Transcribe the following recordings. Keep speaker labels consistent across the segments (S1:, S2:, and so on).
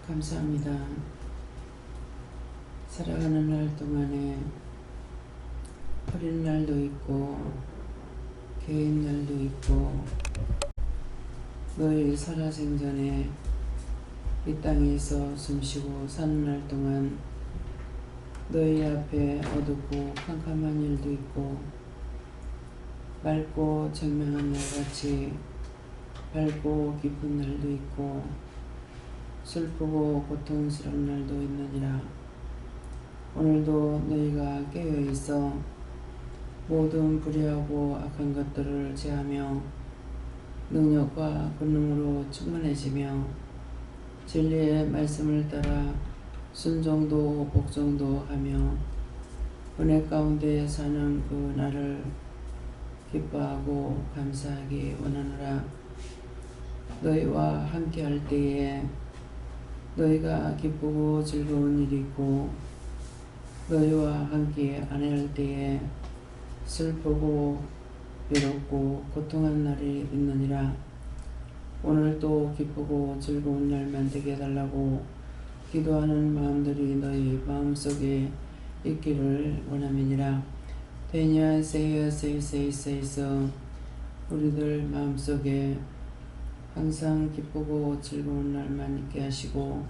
S1: 감사합니다. 살아가는 날 동안에 어린 날도 있고 개인 날도 있고 너희 살아생전에 이 땅에서 숨쉬고 사는 날 동안 너희 앞에 어둡고 캄캄한 일도 있고 맑고 청명한 날같이 밝고 기쁜 날도 있고 슬프고 고통스러운 날도 있느니라. 오늘도 너희가 깨어있어 모든 불의하고 악한 것들을 제하며 능력과 권능으로 충만해지며 진리의 말씀을 따라 순종도 복종도 하며 은혜 가운데 사는 그 날을 기뻐하고 감사하기 원하노라. 너희와 함께 할 때에 너희가 기쁘고 즐거운 일이 있고 너희와 함께 안 할 때에 슬프고 외롭고 고통한 날이 있느니라. 오늘도 기쁘고 즐거운 날만 되게 해달라고 기도하는 마음들이 너희 마음속에 있기를 원함이니라. 되냐 세이서 우리들 마음속에 항상 기쁘고 즐거운 날만 있게 하시고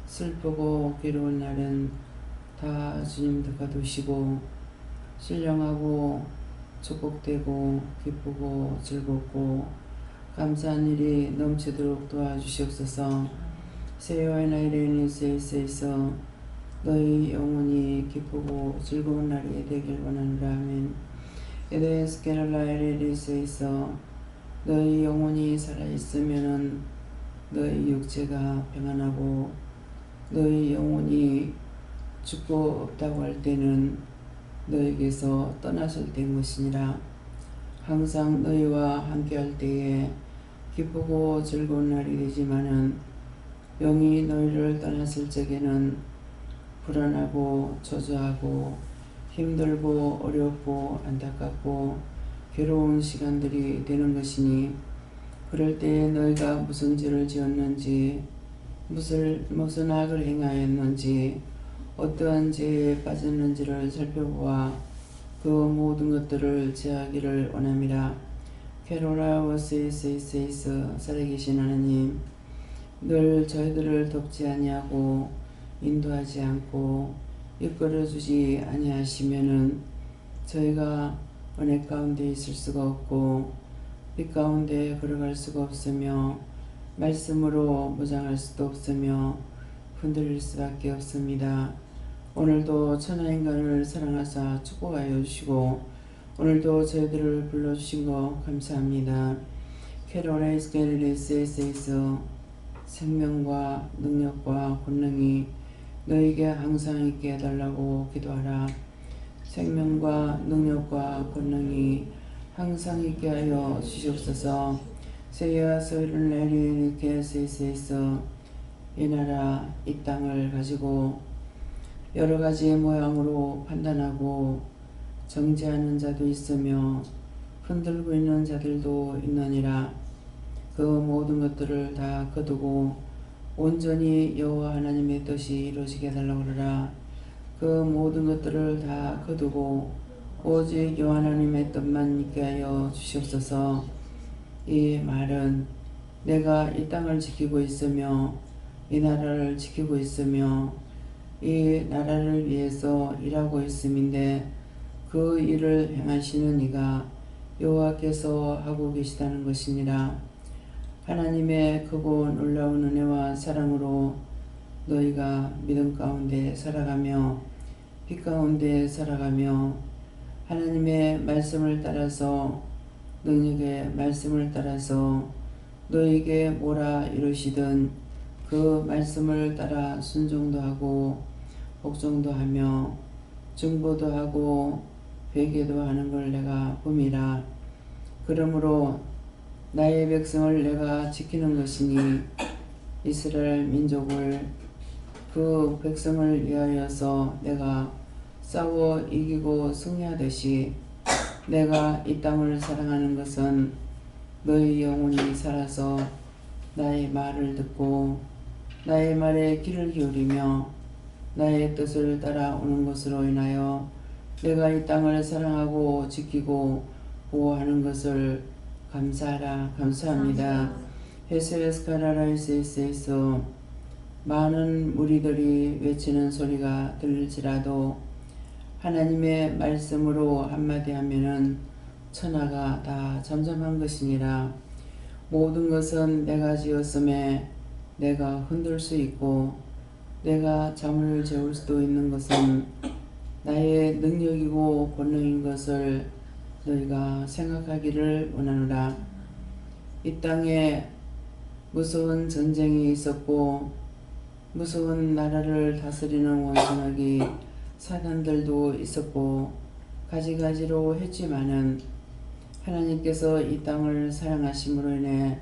S1: 슬프고 괴로운 날은 다 주님 가두시고 신령하고 축복되고 기쁘고 즐겁고 감사한 일이 넘치도록 도와주시옵소서. 세요의 나이레니 세이서 너희 영혼이 기쁘고 즐거운 날이 되길 원하노라. 아멘. 에데스케랄라이레리 세이서 너희 영혼이 살아있으면은 너희 육체가 평안하고 너희 영혼이 죽고 없다고 할 때는 너에게서 떠나실 때인 것이니라. 항상 너희와 함께 할 때에 기쁘고 즐거운 날이 되지만은 영이 너희를 떠났을 적에는 불안하고 초조하고 힘들고 어렵고 안타깝고 괴로운 시간들이 되는 것이니 그럴 때에 너희가 무슨 죄를 지었는지 무슨 악을 행하였는지 어떠한 죄에 빠졌는지를 살펴보아 그 모든 것들을 제하기를 원함이라. 캐로라 워세이세이세이스 살아계신 하나님, 늘 저희들을 돕지 아니하고 인도하지 않고 이끌어주지 아니하시면은 저희가 은혜 가운데 있을 수가 없고 빛 가운데 걸어갈 수가 없으며 말씀으로 무장할 수도 없으며 흔들릴 수밖에 없습니다. 오늘도 천하인간을 사랑하사 축복하여 주시고 오늘도 저희들을 불러주신 것 감사합니다. 캐롤레이스 게리레스에서 생명과 능력과 권능이 너에게 항상 있게 해달라고 기도하라. 생명과 능력과 권능이 항상 있게 하여 주시옵소서. 세야 소리를 내리게 세이서 이 나라 이 땅을 가지고 여러 가지 모양으로 판단하고 정죄하는 자도 있으며 흔들고 있는 자들도 있느니라. 그 모든 것들을 다 거두고 온전히 여호와 하나님의 뜻이 이루어지게 해달라고 그러라. 그 모든 것들을 다 거두고 오직 여호와 하나님의 뜻만 있게 하여 주시옵소서. 이 말은 내가 이 땅을 지키고 있으며 이 나라를 지키고 있으며 이 나라를 위해서 일하고 있음인데 그 일을 행하시는 이가 여호와께서 하고 계시다는 것이니라. 하나님의 크고 놀라운 은혜와 사랑으로 너희가 믿음 가운데 살아가며 빛 가운데 살아가며 하나님의 말씀을 따라서 능력의 말씀을 따라서 너에게 뭐라 이루시든 그 말씀을 따라 순종도 하고 복종도 하며 증거도 하고 회개도 하는 걸 내가 봄이라. 그러므로 나의 백성을 내가 지키는 것이니 이스라엘 민족을 그 백성을 위하여서 내가 싸워 이기고 승리하듯이 내가 이 땅을 사랑하는 것은 너희 영혼이 살아서 나의 말을 듣고 나의 말에 귀를 기울이며 나의 뜻을 따라오는 것으로 인하여 내가 이 땅을 사랑하고 지키고 보호하는 것을 감사하라. 감사합니다. 헤세스카라라이세스에서 많은 무리들이 외치는 소리가 들릴지라도 하나님의 말씀으로 한마디 하면은 천하가 다 잠잠한 것이니라. 모든 것은 내가 지었음에 내가 흔들 수 있고 내가 잠을 재울 수도 있는 것은 나의 능력이고 권능인 것을 너희가 생각하기를 원하노라. 이 땅에 무서운 전쟁이 있었고 무서운 나라를 다스리는 원수마귀 사단들도 있었고 가지가지로 했지만은 하나님께서 이 땅을 사랑하심으로 인해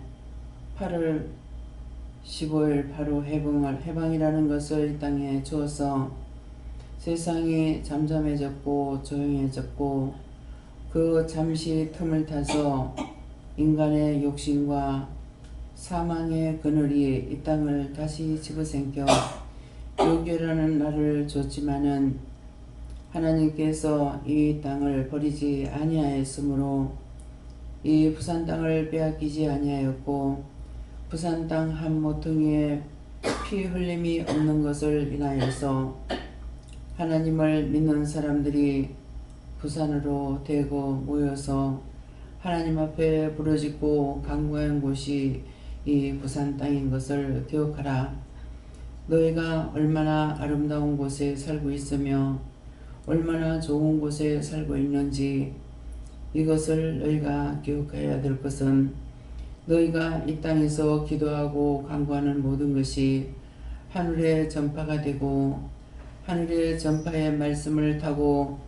S1: 8월 15일 바로 해방이라는 것을 이 땅에 주어서 세상이 잠잠해졌고 조용해졌고 그 잠시 틈을 타서 인간의 욕심과 사망의 그늘이 이 땅을 다시 집어삼켜 요괴라는 날을 줬지만은 하나님께서 이 땅을 버리지 아니하였으므로 이 부산 땅을 빼앗기지 아니하였고 부산 땅 한 모퉁이에 피 흘림이 없는 것을 인하여서 하나님을 믿는 사람들이 부산으로 대거 모여서 하나님 앞에 부르짖고 간구한 곳이 이 부산 땅인 것을 기억하라. 너희가 얼마나 아름다운 곳에 살고 있으며 얼마나 좋은 곳에 살고 있는지 이것을 너희가 기억해야 될 것은 너희가 이 땅에서 기도하고 간구하는 모든 것이 하늘의 전파가 되고 하늘의 전파의 말씀을 타고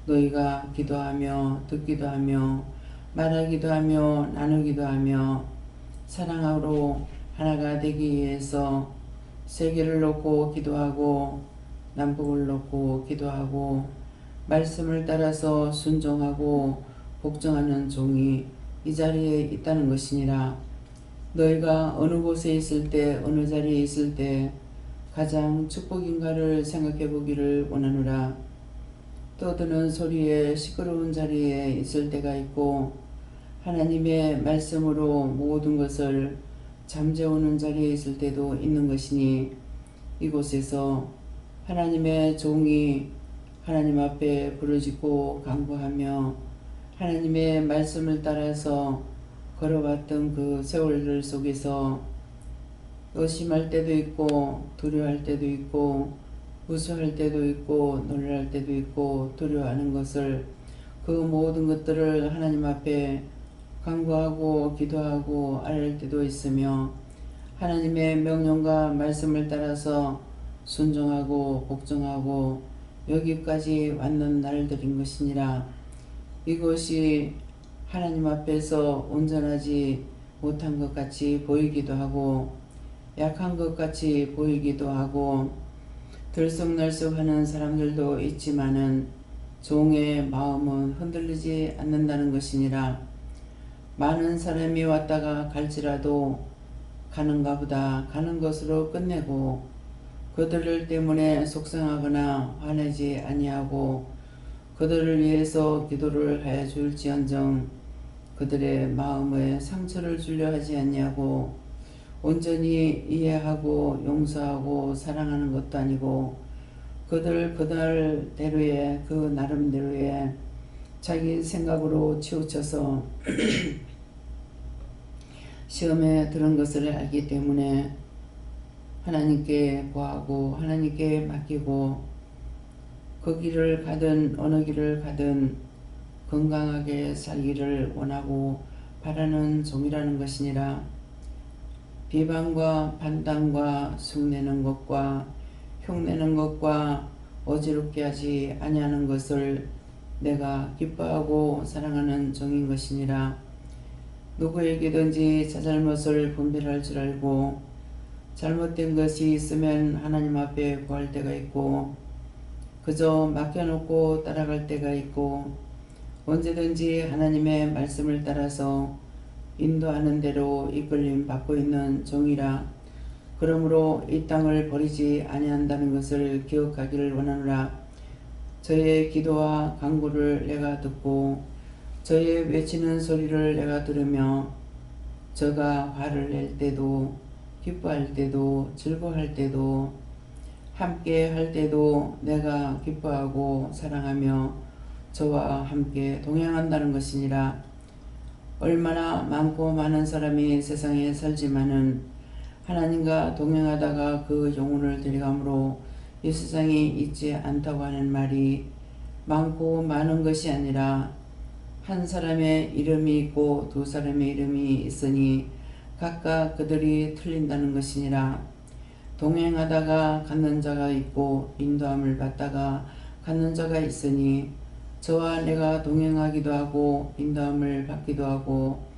S1: 너희가 기도하며 듣기도 하며 말하기도 하며 나누기도 하며 사랑으로 하나가 되기 위해서 세계를 놓고 기도하고 남북을 놓고 기도하고 말씀을 따라서 순종하고 복종하는 종이 이 자리에 있다는 것이니라. 너희가 어느 곳에 있을 때 어느 자리에 있을 때 가장 축복인가를 생각해 보기를 원하노라. 떠드는 소리에 시끄러운 자리에 있을 때가 있고 하나님의 말씀으로 모든 것을 잠재우는 자리에 있을 때도 있는 것이니 이곳에서 하나님의 종이 하나님 앞에 부르짖고 간구하며 하나님의 말씀을 따라서 걸어왔던 그 세월들 속에서 의심할 때도 있고 두려워할 때도 있고 무서워할 때도 있고 놀랄 때도 있고 두려워하는 것을 그 모든 것들을 하나님 앞에 간구하고 기도하고 아뢰 때도 있으며 하나님의 명령과 말씀을 따라서 순종하고 복종하고 여기까지 왔는 날들인 것이니라. 이것이 하나님 앞에서 온전하지 못한 것 같이 보이기도 하고 약한 것 같이 보이기도 하고 들썩날썩하는 사람들도 있지만은 종의 마음은 흔들리지 않는다는 것이니라. 많은 사람이 왔다가 갈지라도 가는가 보다 가는 것으로 끝내고 그들을 때문에 속상하거나 화내지 아니하고 그들을 위해서 기도를 하여 줄지언정 그들의 마음에 상처를 주려 하지 아니하고 온전히 이해하고 용서하고 사랑하는 것도 아니고 그들 그날대로의 그 나름대로의 자기 생각으로 치우쳐서 시험에 들은 것을 알기 때문에 하나님께 구하고 하나님께 맡기고 그 길을 가든 어느 길을 가든 건강하게 살기를 원하고 바라는 종이라는 것이니라. 비방과 반당과 흉내는 것과 흉내는 것과 어지럽게 하지 아니하는 것을 내가 기뻐하고 사랑하는 종인 것이니라. 누구에게든지 자잘못을 분별할 줄 알고 잘못된 것이 있으면 하나님 앞에 구할 때가 있고 그저 맡겨놓고 따라갈 때가 있고 언제든지 하나님의 말씀을 따라서 인도하는 대로 이끌림 받고 있는 종이라. 그러므로 이 땅을 버리지 아니한다는 것을 기억하기를 원하노라. 저의 기도와 간구를 내가 듣고 저의 외치는 소리를 내가 들으며 저가 화를 낼 때도 기뻐할 때도 즐거워할 때도 함께 할 때도 내가 기뻐하고 사랑하며 저와 함께 동행한다는 것이니라. 얼마나 많고 많은 사람이 세상에 살지만은 하나님과 동행하다가 그 영혼을 데려감으로 이 세상에 있지 않다고 하는 말이 많고 많은 것이 아니라 한 사람의 이름이 있고 두 사람의 이름이 있으니 각각 그들이 틀린다는 것이니라. 동행하다가 갖는 자가 있고 인도함을 받다가 갖는 자가 있으니 저와 내가 동행하기도 하고 인도함을 받기도 하고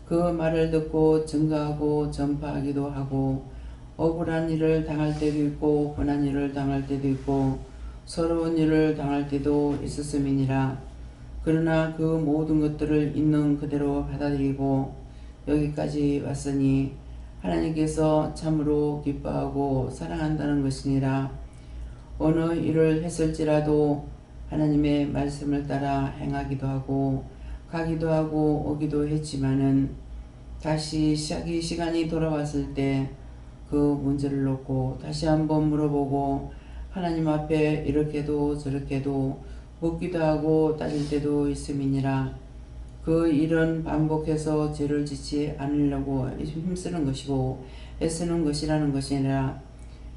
S1: 그 말을 듣고 증거하고 전파하기도 하고 억울한 일을 당할 때도 있고 고난 일을 당할 때도 있고 서러운 일을 당할 때도 있었음이니라. 그러나 그 모든 것들을 있는 그대로 받아들이고 여기까지 왔으니 하나님께서 참으로 기뻐하고 사랑한다는 것이니라. 어느 일을 했을지라도 하나님의 말씀을 따라 행하기도 하고 가기도 하고 오기도 했지만은 다시 시간이 돌아왔을 때 그 문제를 놓고 다시 한번 물어보고 하나님 앞에 이렇게도 저렇게도 묻기도 하고 따질 때도 있음이니라. 그 일은 반복해서 죄를 짓지 않으려고 힘쓰는 것이고 애쓰는 것이라는 것이니라.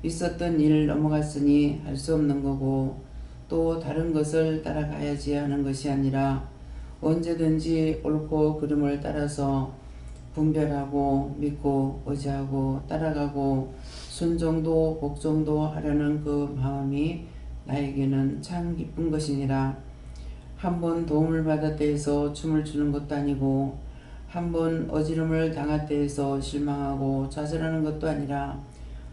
S1: 있었던 일 넘어갔으니 할 수 없는 거고 또 다른 것을 따라가야지 하는 것이 아니라 언제든지 옳고 그름을 따라서 분별하고 믿고 의지하고 따라가고 순종도 복종도 하려는 그 마음이 나에게는 참 기쁜 것이니라. 한번 도움을 받았다 해서 춤을 추는 것도 아니고 한번 어지럼을 당했다 해서 실망하고 좌절하는 것도 아니라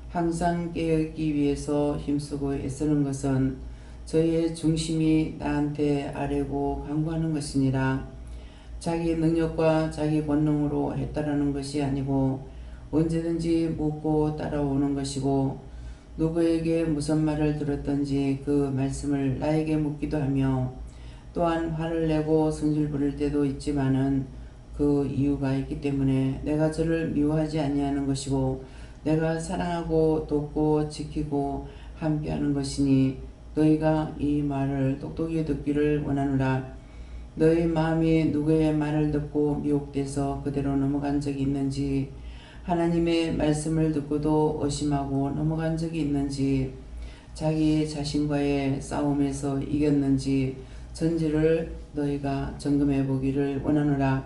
S1: 항상 깨어있기 위해서 힘쓰고 애쓰는 것은 저의 중심이 나한테 아뢰고 간구하는 것이니라. 자기 능력과 자기 권능으로 했다라는 것이 아니고 언제든지 묻고 따라오는 것이고 누구에게 무슨 말을 들었던지 그 말씀을 나에게 묻기도 하며 또한 화를 내고 성질 부릴 때도 있지만은 그 이유가 있기 때문에 내가 저를 미워하지 아니하는 것이고 내가 사랑하고 돕고 지키고 함께하는 것이니 너희가 이 말을 똑똑히 듣기를 원하노라. 너희 마음이 누구의 말을 듣고 미혹돼서 그대로 넘어간 적이 있는지 하나님의 말씀을 듣고도 의심하고 넘어간 적이 있는지 자기 자신과의 싸움에서 이겼는지 전지를 너희가 점검해 보기를 원하노라.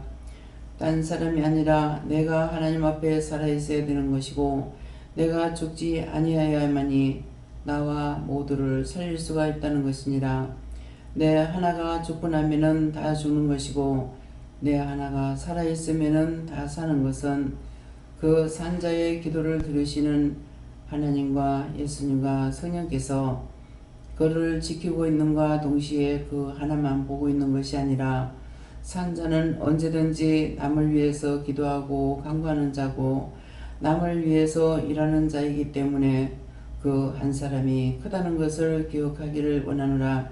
S1: 딴 사람이 아니라 내가 하나님 앞에 살아있어야 되는 것이고 내가 죽지 아니하여야만이 나와 모두를 살릴 수가 있다는 것이니라. 내 하나가 죽고 나면은 다 죽는 것이고 내 하나가 살아있으면은 다 사는 것은 그 산자의 기도를 들으시는 하나님과 예수님과 성령께서 그를 지키고 있는과 동시에 그 하나만 보고 있는 것이 아니라 산자는 언제든지 남을 위해서 기도하고 간구하는 자고 남을 위해서 일하는 자이기 때문에 그 한 사람이 크다는 것을 기억하기를 원하노라.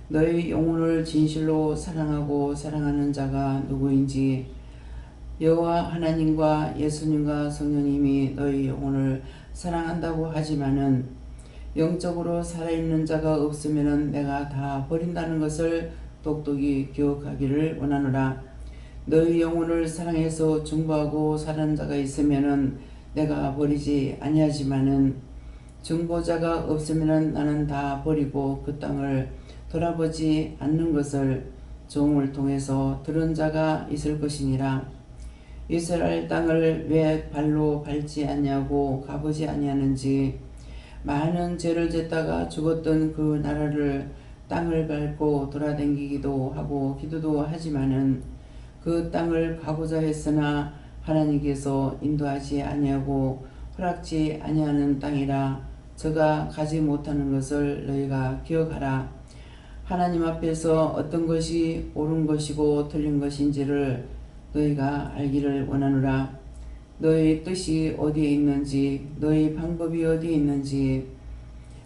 S1: 너희 영혼을 진실로 사랑하고 사랑하는 자가 누구인지 여호와 하나님과 예수님과 성령님이 너희 영혼을 사랑한다고 하지만은 영적으로 살아있는 자가 없으면은 내가 다 버린다는 것을 똑똑히 기억하기를 원하노라. 너희 영혼을 사랑해서 중보하고 사는 자가 있으면은 내가 버리지 아니하지만은 중보자가 없으면은 나는 다 버리고 그 땅을 돌아보지 않는 것을 종을 통해서 들은 자가 있을 것이니라. 이스라엘 땅을 왜 발로 밟지 아니하고 가보지 아니하는지 많은 죄를 짓다가 죽었던 그 나라를 땅을 밟고 돌아다니기도 하고 기도도 하지만은 그 땅을 가고자 했으나 하나님께서 인도하지 아니하고 허락지 아니하는 땅이라 저가 가지 못하는 것을 너희가 기억하라. 하나님 앞에서 어떤 것이 옳은 것이고 틀린 것인지를 너희가 알기를 원하노라. 너의 뜻이 어디에 있는지, 너의 방법이 어디에 있는지,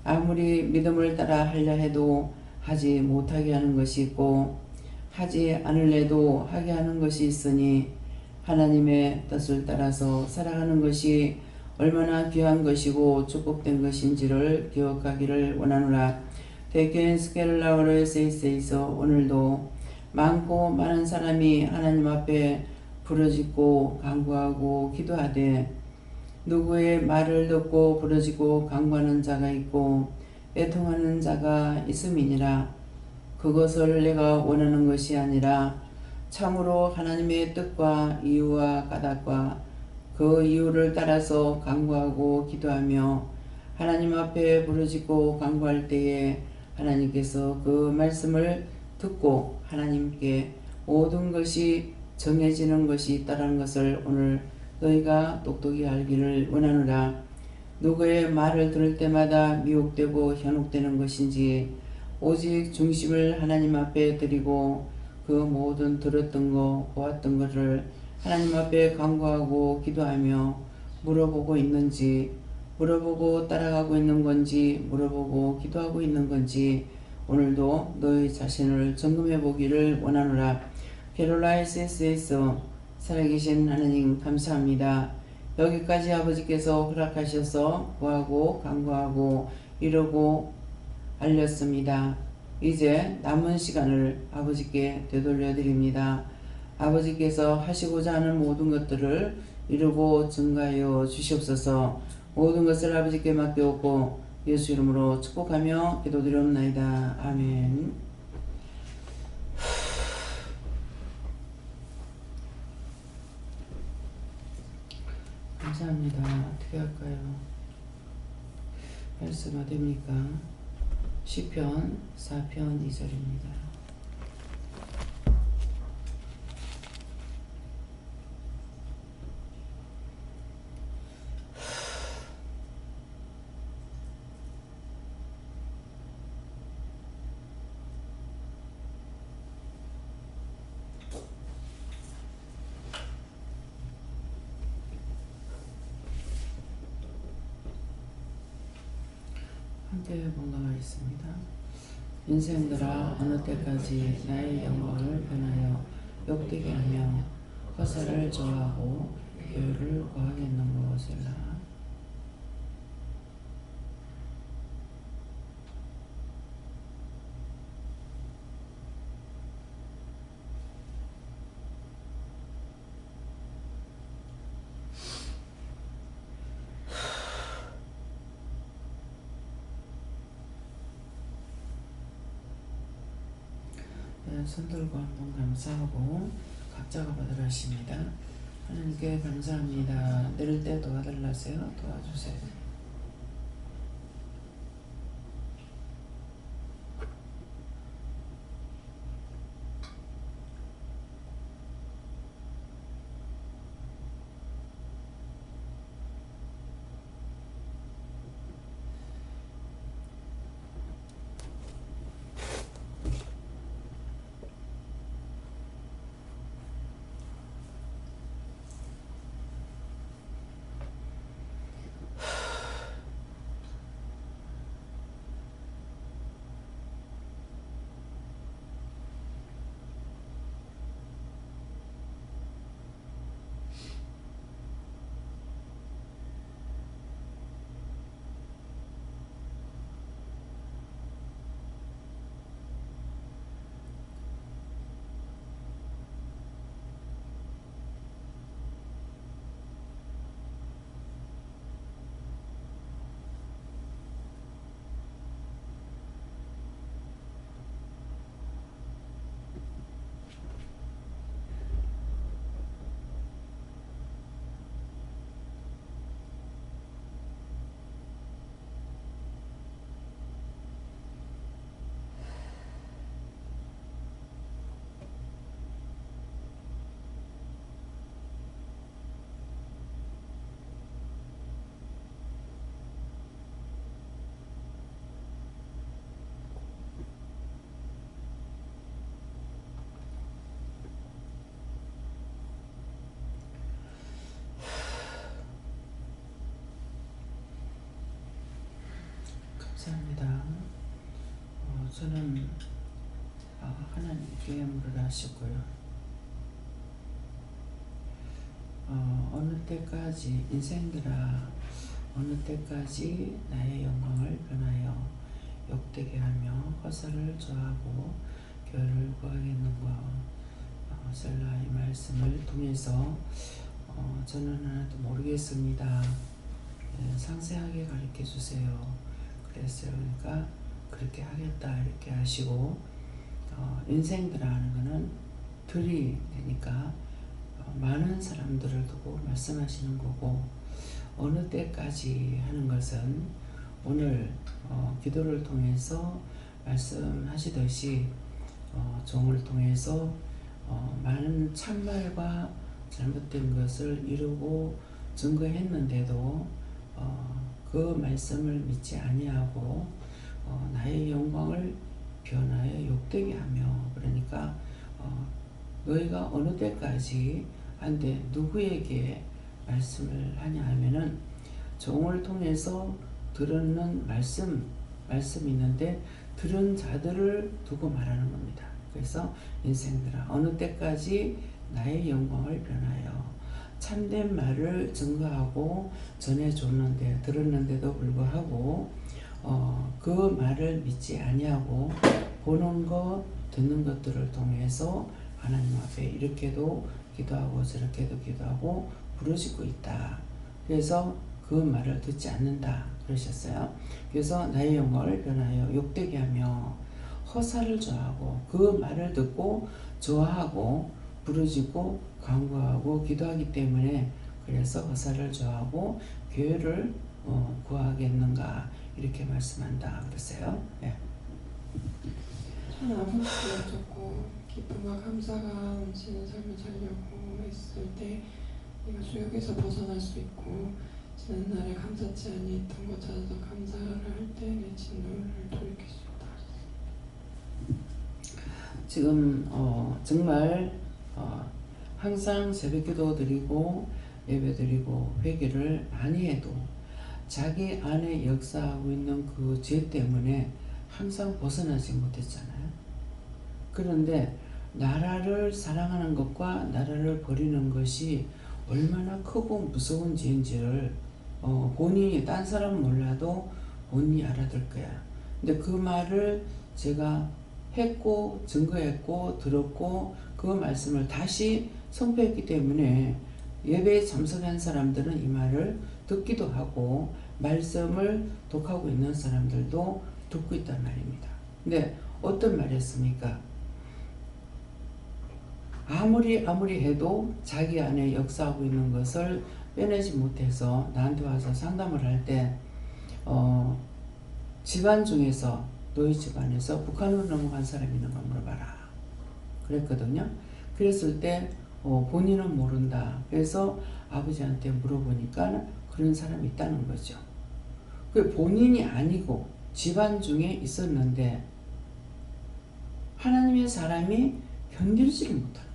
S1: 아무리 믿음을 따라 하려 해도 하지 못하게 하는 것이 있고 하지 않을래도 하게 하는 것이 있으니 하나님의 뜻을 따라서 살아가는 것이 얼마나 귀한 것이고 축복된 것인지를 기억하기를 원하노라. 대교인 스켈라우르 세이세이서 오늘도 많고 많은 사람이 하나님 앞에 부르짖고 간구하고 기도하되 누구의 말을 듣고 부르짖고 간구하는 자가 있고 애통하는 자가 있음이니라. 그것을 내가 원하는 것이 아니라 참으로 하나님의 뜻과 이유와 까닭과 그 이유를 따라서 간구하고 기도하며 하나님 앞에 부르짖고 간구할 때에 하나님께서 그 말씀을 듣고 하나님께 모든 것이 정해지는 것이 있다는 것을 오늘 너희가 똑똑히 알기를 원하노라. 누구의 말을 들을 때마다 미혹되고 현혹되는 것인지 오직 중심을 하나님 앞에 드리고 그 모든 들었던 거 보았던 것을 하나님 앞에 간구하고 기도하며 물어보고 있는지, 물어보고 따라가고 있는 건지, 물어보고 기도하고 있는 건지 오늘도 너희 자신을 점검해 보기를 원하노라. 게롤라이스에서 살아계신 하나님 감사합니다. 여기까지 아버지께서 허락하셔서 구하고 간구하고 이루고 알렸습니다. 이제 남은 시간을 아버지께 되돌려 드립니다. 아버지께서 하시고자 하는 모든 것들을 이루고 증가하여 주시옵소서. 모든 것을 아버지께 맡겨오고 예수 이름으로 축복하며 기도드리옵나이다. 아멘. 감사합니다. 어떻게 할까요? 말씀이 됩니까? 시편 4편 2절입니다. 함께 봉독하겠습니다. 인생들아 어느 때까지 나의 영광을 변하여 욕되게 하며 허사를 좋아하고 교율을 구하겠는고. 셀라. 손들고 한번 감사하고 각자가 받으라 하십니다. 하나님께 감사합니다. 내릴 때 도와달라세요. 도와주세요. 감사합니다. 저는 하나님께 물을 하시고요. 어느 때까지 인생들아 어느 때까지 나의 영광을 변하여 욕되게 하며 허사를 좋아하고 교회를 구하겠는가. 셀라 이 말씀을 통해서 저는 하나도 모르겠습니다. 상세하게 가르쳐 주세요. 그랬어요. 그러니까 그렇게 하겠다 이렇게 하시고 인생들하는 거는 들이 되니까 많은 사람들을 두고 말씀하시는 거고 어느 때까지 하는 것은 오늘 기도를 통해서 말씀하시듯이 종을 통해서 많은 참말과 잘못된 것을 이루고 증거했는데도 그 말씀을 믿지 아니하고 나의 영광을 변하여 욕되게 하며 그러니까 너희가 어느 때까지 한데 누구에게 말씀을 하냐 하면은 종을 통해서 들었는 말씀이 있는데 들은 자들을 두고 말하는 겁니다. 그래서 인생들아 어느 때까지 나의 영광을 변하여 참된 말을 증거하고 전해줬는데 들었는데도 불구하고 그 말을 믿지 아니하고 보는 것 듣는 것들을 통해서 하나님 앞에 이렇게도 기도하고 저렇게도 기도하고 부르짖고 있다. 그래서 그 말을 듣지 않는다 그러셨어요. 그래서 나의 영광을 변하여 욕되게 하며 허사를 좋아하고 그 말을 듣고 좋아하고 부르짖고 간구하고 기도하기 때문에 그래서 허사를 좋아하고 교회를 구하겠는가 이렇게 말씀한다 그랬어요. 네.
S2: 저는 아버지가 좋고 기쁨과 감사가 넘치는 삶을 살려고 했을 때 내가 주역에서 벗어날 수 있고 지난날에 감사치 아니했던 것 찾아서 감사를 할 때 내 진노를 돌이킬 수 있다.
S1: 지금 정말 항상 새벽기도 드리고 예배 드리고 회개를 많이 해도 자기 안에 역사하고 있는 그 죄 때문에 항상 벗어나지 못했잖아요. 그런데 나라를 사랑하는 것과 나라를 버리는 것이 얼마나 크고 무서운 죄인지를 본인이 딴 사람 몰라도 본인이 알아들 거야. 근데 그 말을 제가 했고 증거했고 들었고 그 말씀을 다시 선포했기 때문에 예배에 참석한 사람들은 이 말을 듣기도 하고 말씀을 독하고 있는 사람들도 듣고 있단 말입니다. 근데 어떤 말이었습니까? 아무리 해도 자기 안에 역사하고 있는 것을 빼내지 못해서 나한테 와서 상담을 할 때 집안 중에서 너희 집안에서 북한으로 넘어간 사람이 있는가 물어봐라 그랬거든요. 그랬을 때 본인은 모른다. 그래서 아버지한테 물어보니까 그런 사람이 있다는 거죠. 그 본인이 아니고 집안 중에 있었는데 하나님의 사람이 견디지를 못하는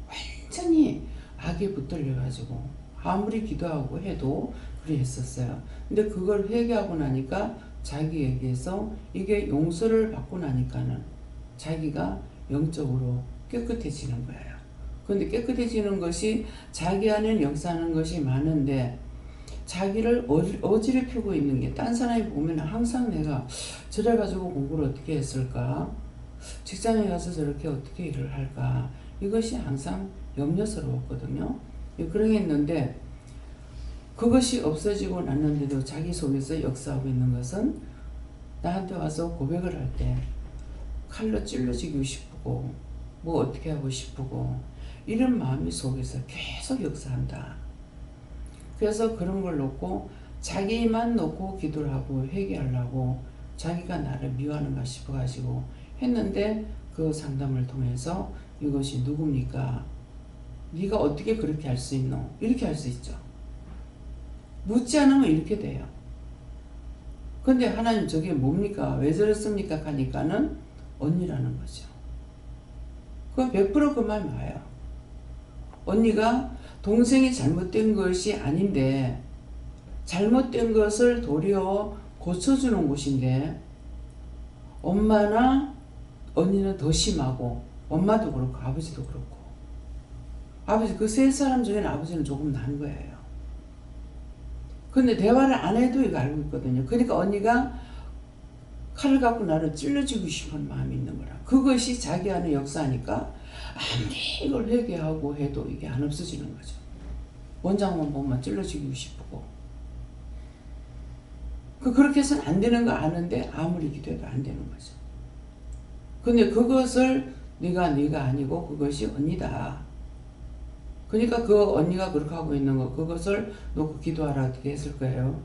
S1: 거예요. 완전히 악에 붙들려 가지고 아무리 기도하고 해도 그래 했었어요. 근데 그걸 회개하고 나니까 자기에게서 이게 용서를 받고 나니까는 자기가 영적으로 깨끗해지는 거예요. 그런데 깨끗해지는 것이 자기 안에 역사하는 것이 많은데 자기를 어지럽히고 있는 게 딴 사람이 보면 항상 내가 저래가지고 공부를 어떻게 했을까? 직장에 가서 저렇게 어떻게 일을 할까? 이것이 항상 염려스러웠거든요. 그러겠는데 그것이 없어지고 났는데도 자기 속에서 역사하고 있는 것은 나한테 와서 고백을 할 때 칼로 찔러지고 싶고 뭐 어떻게 하고 싶고 이런 마음이 속에서 계속 역사한다. 그래서 그런 걸 놓고 자기만 놓고 기도를 하고 회개하려고 자기가 나를 미워하는가 싶어가지고 했는데 그 상담을 통해서 이것이 누굽니까? 네가 어떻게 그렇게 할 수 있노? 이렇게 할 수 있죠. 묻지 않으면 이렇게 돼요. 근데 하나님 저게 뭡니까? 왜 저랬습니까? 하니까는 언니라는 거죠. 그럼 100% 그 말 맞아요. 언니가 동생이 잘못된 것이 아닌데 잘못된 것을 도리어 고쳐주는 곳인데 엄마나 언니는 더 심하고 엄마도 그렇고 아버지도 그렇고 아버지 그 세 사람 중에는 아버지는 조금 난 거예요. 근데 대화를 안 해도 이거 알고 있거든요. 그러니까 언니가 칼을 갖고 나를 찔러주고 싶은 마음이 있는 거라. 그것이 자기 안의 역사니까 아무리 이걸 회개하고 해도 이게 안 없어지는 거죠. 원장만 보면 찔러주고 싶고 그렇게 해서는 안 되는 거 아는데 아무리 기도해도 안 되는 거죠. 근데 그것을 네가 아니고 그것이 언니다. 그러니까 그 언니가 그렇게 하고 있는 거 그것을 놓고 기도하라 어떻게 했을 거예요.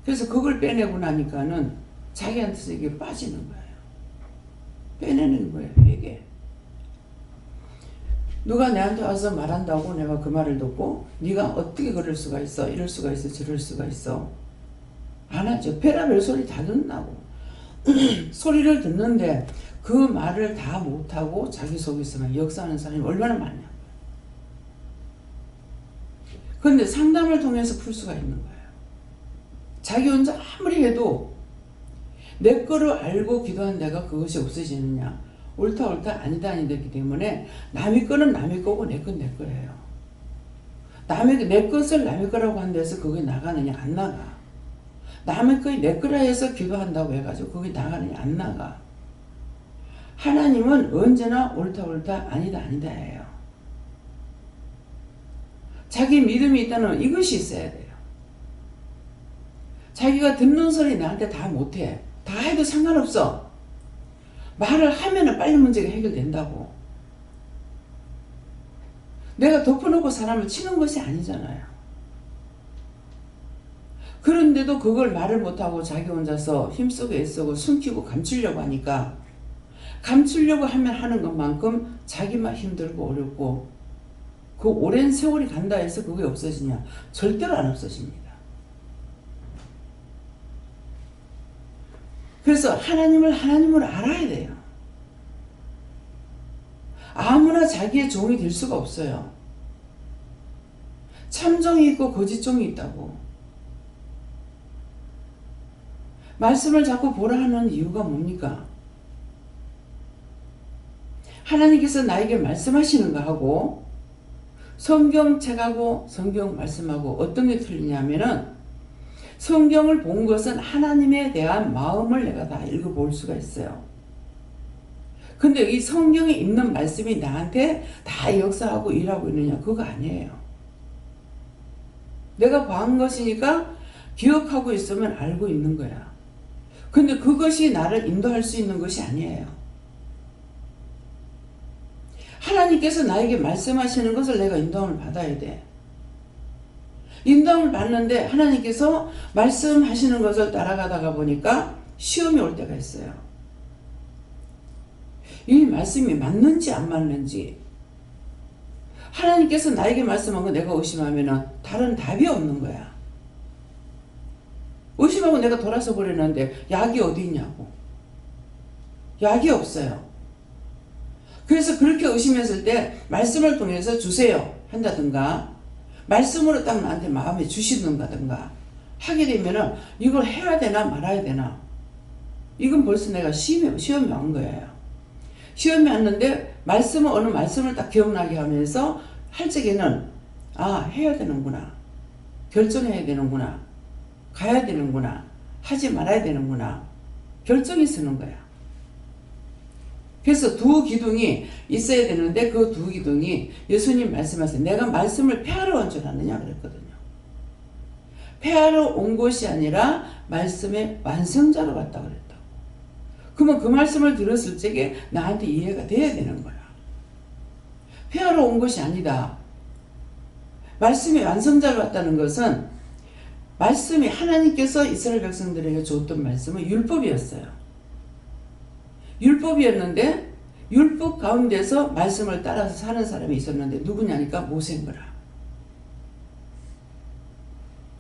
S1: 그래서 그걸 빼내고 나니까는 자기한테서 이게 빠지는 거예요. 빼내는 거예요. 이게 누가 내한테 와서 말한다고 내가 그 말을 듣고 네가 어떻게 그럴 수가 있어, 이럴 수가 있어, 저럴 수가 있어 안 하죠. 별의별 소리 다 듣는다고. 소리를 듣는데 그 말을 다 못하고 자기 속에서만 역사하는 사람이 얼마나 많냐. 그런데 상담을 통해서 풀 수가 있는 거예요. 자기 혼자 아무리 해도 내 거로 알고 기도한 내가 그것이 없어지느냐. 옳다 아니다 아니기 때문에 남의 거는 남의 거고 내 건 내 거예요. 내 것을 남의 거라고 한 데서 그게 나가느냐 안 나가. 남의 거에 내 거라 해서 기도한다고 해가지고 그게 나가느냐 안 나가. 하나님은 언제나 옳다 아니다 해요. 자기 믿음이 있다는 이것이 있어야 돼요. 자기가 듣는 소리 나한테 다 못해. 다 해도 상관없어. 말을 하면은 빨리 문제가 해결된다고. 내가 덮어놓고 사람을 치는 것이 아니잖아요. 그런데도 그걸 말을 못하고 자기 혼자서 힘쓰고 애쓰고 숨기고 감추려고 하니까 감추려고 하면 하는 것만큼 자기만 힘들고 어렵고 그 오랜 세월이 간다 해서 그게 없어지냐? 절대로 안 없어집니다. 그래서 하나님을 알아야 돼요. 아무나 자기의 종이 될 수가 없어요. 참종이 있고 거짓종이 있다고. 말씀을 자꾸 보라 하는 이유가 뭡니까? 하나님께서 나에게 말씀하시는 거하고 성경책하고 성경 말씀하고 어떤 게 틀리냐면은 성경을 본 것은 하나님에 대한 마음을 내가 다 읽어볼 수가 있어요. 근데 이 성경에 있는 말씀이 나한테 다 역사하고 일하고 있느냐? 그거 아니에요. 내가 본 것이니까 기억하고 있으면 알고 있는 거야. 근데 그것이 나를 인도할 수 있는 것이 아니에요. 하나님께서 나에게 말씀하시는 것을 내가 인도함을 받아야 돼. 인도함을 받는데 하나님께서 말씀하시는 것을 따라가다가 보니까 시험이 올 때가 있어요. 이 말씀이 맞는지 안 맞는지. 하나님께서 나에게 말씀한 거 내가 의심하면 다른 답이 없는 거야. 의심하고 내가 돌아서 버리는데 약이 어디 있냐고. 약이 없어요. 그래서 그렇게 의심했을 때 말씀을 통해서 주세요 한다든가 말씀으로 딱 나한테 마음에 주시든가 하게 되면은 이걸 해야 되나 말아야 되나. 이건 벌써 내가 시험이 온 거예요. 시험이 왔는데 어느 말씀을 딱 기억나게 하면서 할 적에는 해야 되는구나. 결정해야 되는구나. 가야 되는구나. 하지 말아야 되는구나. 결정이 서는 거야. 그래서 두 기둥이 있어야 되는데 그 두 기둥이 예수님 말씀하세요. 내가 말씀을 폐하러 온 줄 아느냐 그랬거든요. 폐하러 온 것이 아니라 말씀의 완성자로 왔다 그랬다고. 그러면 그 말씀을 들었을 적에 나한테 이해가 돼야 되는 거야. 폐하러 온 것이 아니다. 말씀의 완성자로 왔다는 것은 말씀이 하나님께서 이스라엘 백성들에게 줬던 말씀은 율법이었어요. 율법이었는데 율법 가운데서 말씀을 따라서 사는 사람이 있었는데 누구냐니까 모세인 거라.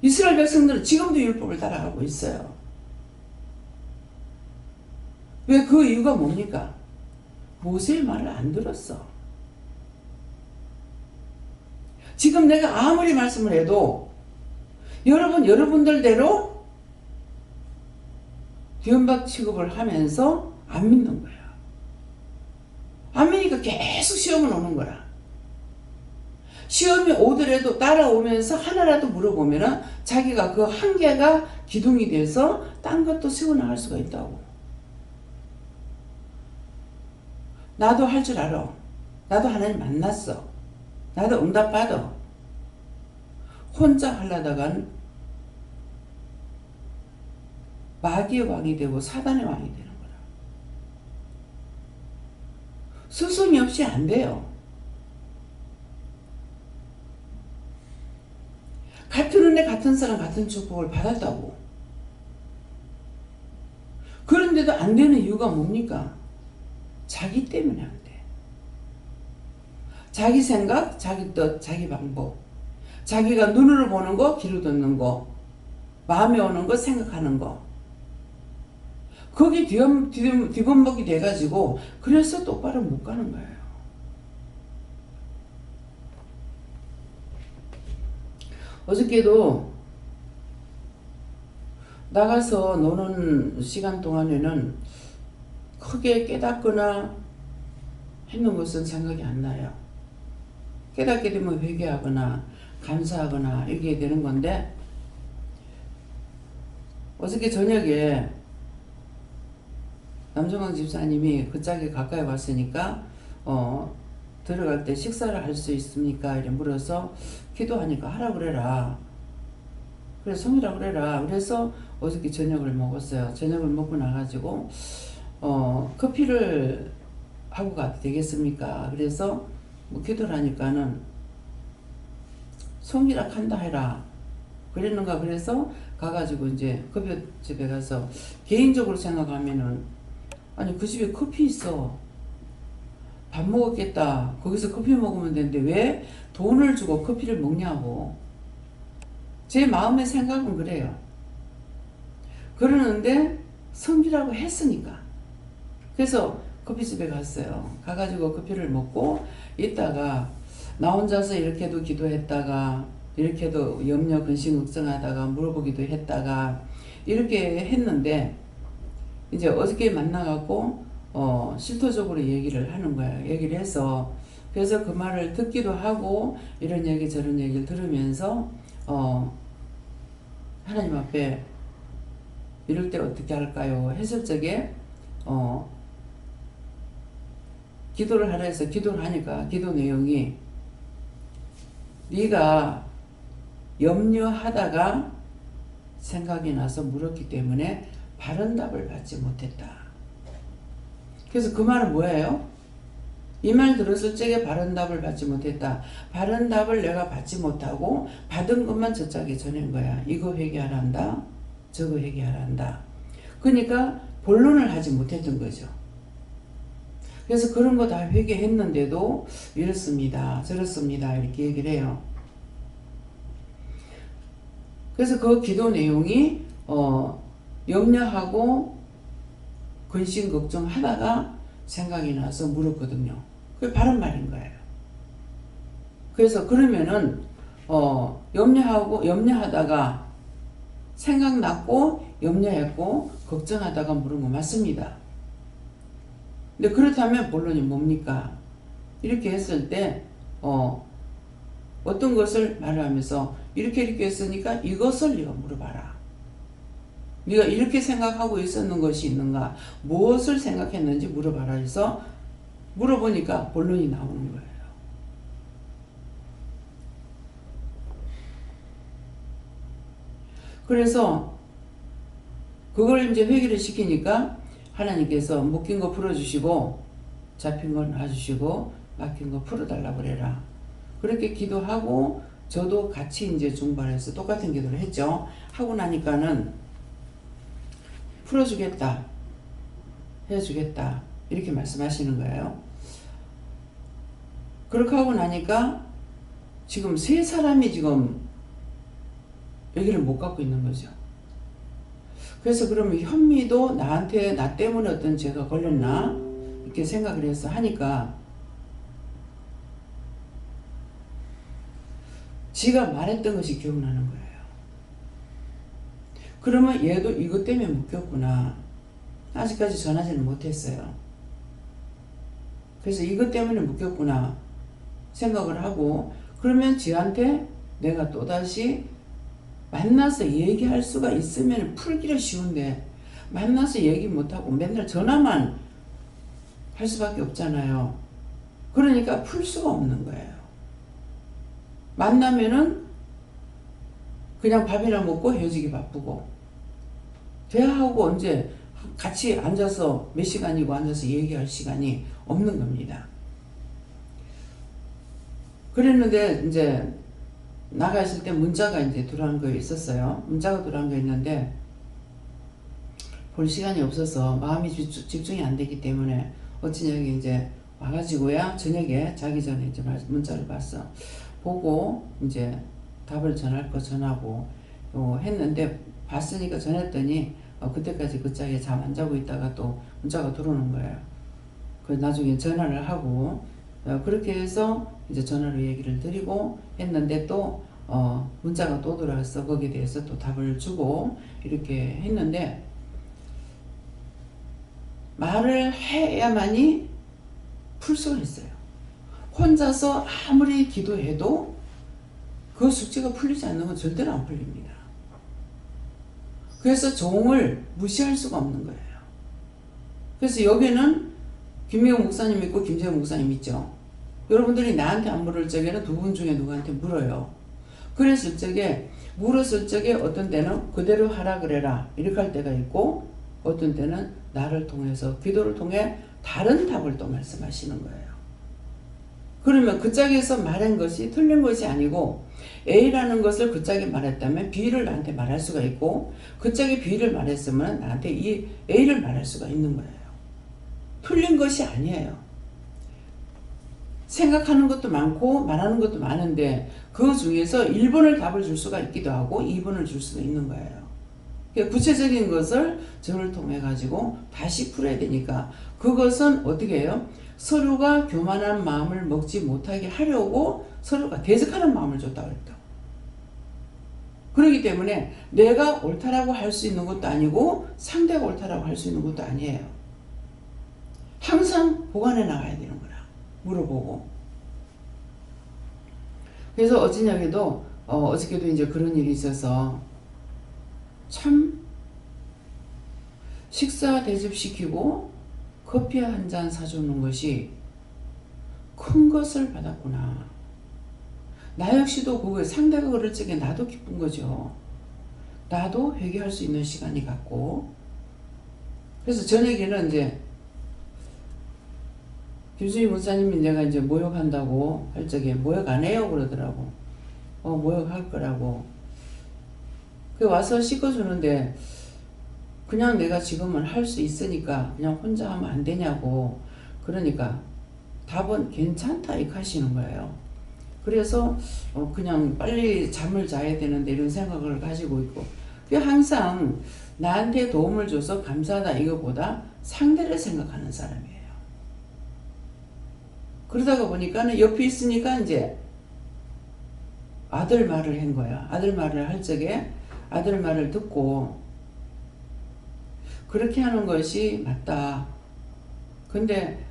S1: 이스라엘 백성들은 지금도 율법을 따라가고 있어요. 왜? 그 이유가 뭡니까? 모세의 말을 안 들었어. 지금 내가 아무리 말씀을 해도 여러분들대로 뒤험박 취급을 하면서 안 믿는 거야. 안 믿으니까 계속 시험을 오는 거라. 시험이 오더라도 따라오면서 하나라도 물어보면은 자기가 그 한계가 기둥이 돼서 딴 것도 세워나갈 수가 있다고. 나도 할 줄 알아. 나도 하나님 만났어. 나도 응답받아. 혼자 하려다간 마귀의 왕이 되고 사단의 왕이 되는 거라. 스승이 없이 안 돼요. 같은 은혜 같은 사람 같은 축복을 받았다고. 그런데도 안 되는 이유가 뭡니까? 자기 때문에 안 돼. 자기 생각, 자기 뜻, 자기 방법. 자기가 눈으로 보는 거, 귀로 듣는 거, 마음에 오는 거, 생각하는 거. 거기 뒤범벅이 돼가지고 그래서 똑바로 못 가는 거예요. 어저께도 나가서 노는 시간 동안에는 크게 깨닫거나 했는 것은 생각이 안 나요. 깨닫게 되면 회개하거나 감사하거나 이렇게 되는 건데, 어저께 저녁에 남정광 집사님이 그 짝에 가까이 왔으니까 들어갈 때 식사를 할 수 있습니까? 이래 물어서 기도하니까 하라 그래라. 그래 성이라 그래라. 그래서 어저께 저녁을 먹었어요. 저녁을 먹고 나가지고 커피를 하고 가도 되겠습니까? 그래서 뭐 기도를 하니까는 성이라 한다 해라. 그랬는가. 그래서 가가지고 이제 커피집에 가서 개인적으로 생각하면은, 아니 그 집에 커피 있어. 밥 먹었겠다. 거기서 커피 먹으면 되는데 왜 돈을 주고 커피를 먹냐고. 제 마음의 생각은 그래요. 그러는데 성기라고 했으니까. 그래서 커피집에 갔어요. 가가지고 커피를 먹고 있다가 나 혼자서 이렇게도 기도했다가 이렇게도 염려 근심 걱정하다가 물어보기도 했다가 이렇게 했는데, 이제 어저께 만나갖고 실토적으로 얘기를 하는 거야. 얘기를 해서, 그래서 그 말을 듣기도 하고 이런 얘기 저런 얘기를 들으면서 하나님 앞에 이럴 때 어떻게 할까요? 했을 적에 기도를 하라 해서 기도를 하니까 기도 내용이, 네가 염려하다가 생각이 나서 물었기 때문에 바른 답을 받지 못했다. 그래서 그 말은 뭐예요? 이 말 들었을 적에 바른 답을 받지 못했다. 바른 답을 내가 받지 못하고 받은 것만 저 짝에 전한 거야. 이거 회개하라 한다. 저거 회개하라 한다. 그러니까 본론을 하지 못했던 거죠. 그래서 그런 거 다 회개했는데도 이렇습니다. 저렇습니다. 이렇게 얘기를 해요. 그래서 그 기도 내용이 염려하고 근심 걱정하다가 생각이 나서 물었거든요. 그게 바른 말인 거예요. 그래서 그러면은 염려하다가 생각났고 염려했고 걱정하다가 물은 거 맞습니다. 근데 그렇다면 본론이 뭡니까? 이렇게 했을 때 어떤 것을 말하면서 이렇게 했으니까 이것을 네가 물어봐라. 네가 이렇게 생각하고 있었는 것이 있는가? 무엇을 생각했는지 물어봐라 해서 물어보니까 본론이 나오는 거예요. 그래서 그걸 이제 회개를 시키니까 하나님께서 묶인 거 풀어주시고 잡힌 거 놔주시고 막힌 거 풀어달라고 그래라. 그렇게 기도하고 저도 같이 이제 중반에서 똑같은 기도를 했죠. 하고 나니까는 풀어주겠다, 해주겠다 이렇게 말씀하시는 거예요. 그렇게 하고 나니까 지금 세 사람이 지금 여기를 못 갖고 있는 거죠. 그래서 그러면 현미도 나한테 나 때문에 어떤 죄가 걸렸나 이렇게 생각을 해서 하니까 지가 말했던 것이 기억나는 거예요. 그러면 얘도 이것 때문에 묶였구나. 아직까지 전하지는 못했어요. 그래서 이것 때문에 묶였구나 생각을 하고, 그러면 지한테 내가 또다시 만나서 얘기할 수가 있으면 풀기가 쉬운데, 만나서 얘기 못하고 맨날 전화만 할 수밖에 없잖아요. 그러니까 풀 수가 없는 거예요. 만나면은 그냥 밥이나 먹고 헤어지기 바쁘고, 대화하고 언제 같이 앉아서 몇 시간이고 앉아서 얘기할 시간이 없는 겁니다. 그랬는데 이제 나가 있을 때 문자가 이제 들어온 거 있었어요. 문자가 들어온 거 있는데 볼 시간이 없어서 마음이 집중이 안 되기 때문에 어찌 여기 이제 와가지고야 저녁에 자기 전에 이제 문자를 봤어. 보고 이제 답을 전할 거 전하고 했는데, 봤으니까 전했더니 그때까지 그 짝에 잠 안 자고 있다가 또 문자가 들어오는 거예요. 그 나중에 전화를 하고 그렇게 해서 이제 전화로 얘기를 드리고 했는데, 또 문자가 또 들어왔어. 거기에 대해서 또 답을 주고 이렇게 했는데, 말을 해야만이 풀 수가 있어요. 혼자서 아무리 기도해도 그 숙제가 풀리지 않는 건 절대로 안 풀립니다. 그래서 종을 무시할 수가 없는 거예요. 그래서 여기는 김미경 목사님 있고 김재현 목사님 있죠. 여러분들이 나한테 안 물을 적에는 두 분 중에 누구한테 물어요. 그랬을 적에, 물었을 적에 어떤 때는 그대로 하라 그래라 이렇게 할 때가 있고, 어떤 때는 나를 통해서, 기도를 통해 다른 답을 또 말씀하시는 거예요. 그러면 그 짝에서 말한 것이 틀린 것이 아니고, A라는 것을 그 짝이 말했다면 B를 나한테 말할 수가 있고, 그 짝이 B를 말했으면 나한테 이 A를 말할 수가 있는 거예요. 틀린 것이 아니에요. 생각하는 것도 많고 말하는 것도 많은데, 그 중에서 1번을 답을 줄 수가 있기도 하고 2번을 줄 수도 있는 거예요. 구체적인 것을 저를 통해 가지고 다시 풀어야 되니까, 그것은 어떻게 해요? 서로가 교만한 마음을 먹지 못하게 하려고 서로가 대적하는 마음을 줬다고 그랬다. 그렇기 때문에 내가 옳다라고 할 수 있는 것도 아니고 상대가 옳다라고 할 수 있는 것도 아니에요. 항상 보관해 나가야 되는 거라. 물어보고. 그래서 어저께도 이제 그런 일이 있어서 참, 식사 대접시키고 커피 한 잔 사주는 것이 큰 것을 받았구나. 나 역시도 그거에 상대가 그럴 적에 나도 기쁜 거죠. 나도 회개할 수 있는 시간이 갔고. 그래서 저녁에는 이제 김수희 목사님이 내가 이제 모욕한다고 할 적에 모욕 안 해요 그러더라고. 모욕할 거라고. 그 와서 씻어주는데, 그냥 내가 지금은 할 수 있으니까 그냥 혼자 하면 안 되냐고. 그러니까 답은 괜찮다 이렇게 하시는 거예요. 그래서 그냥 빨리 잠을 자야 되는데 이런 생각을 가지고 있고, 항상 나한테 도움을 줘서 감사하다 이거보다 상대를 생각하는 사람이에요. 그러다가 보니까는 옆에 있으니까 이제 아들 말을 한 거야. 아들 말을 할 적에 아들 말을 듣고 그렇게 하는 것이 맞다. 근데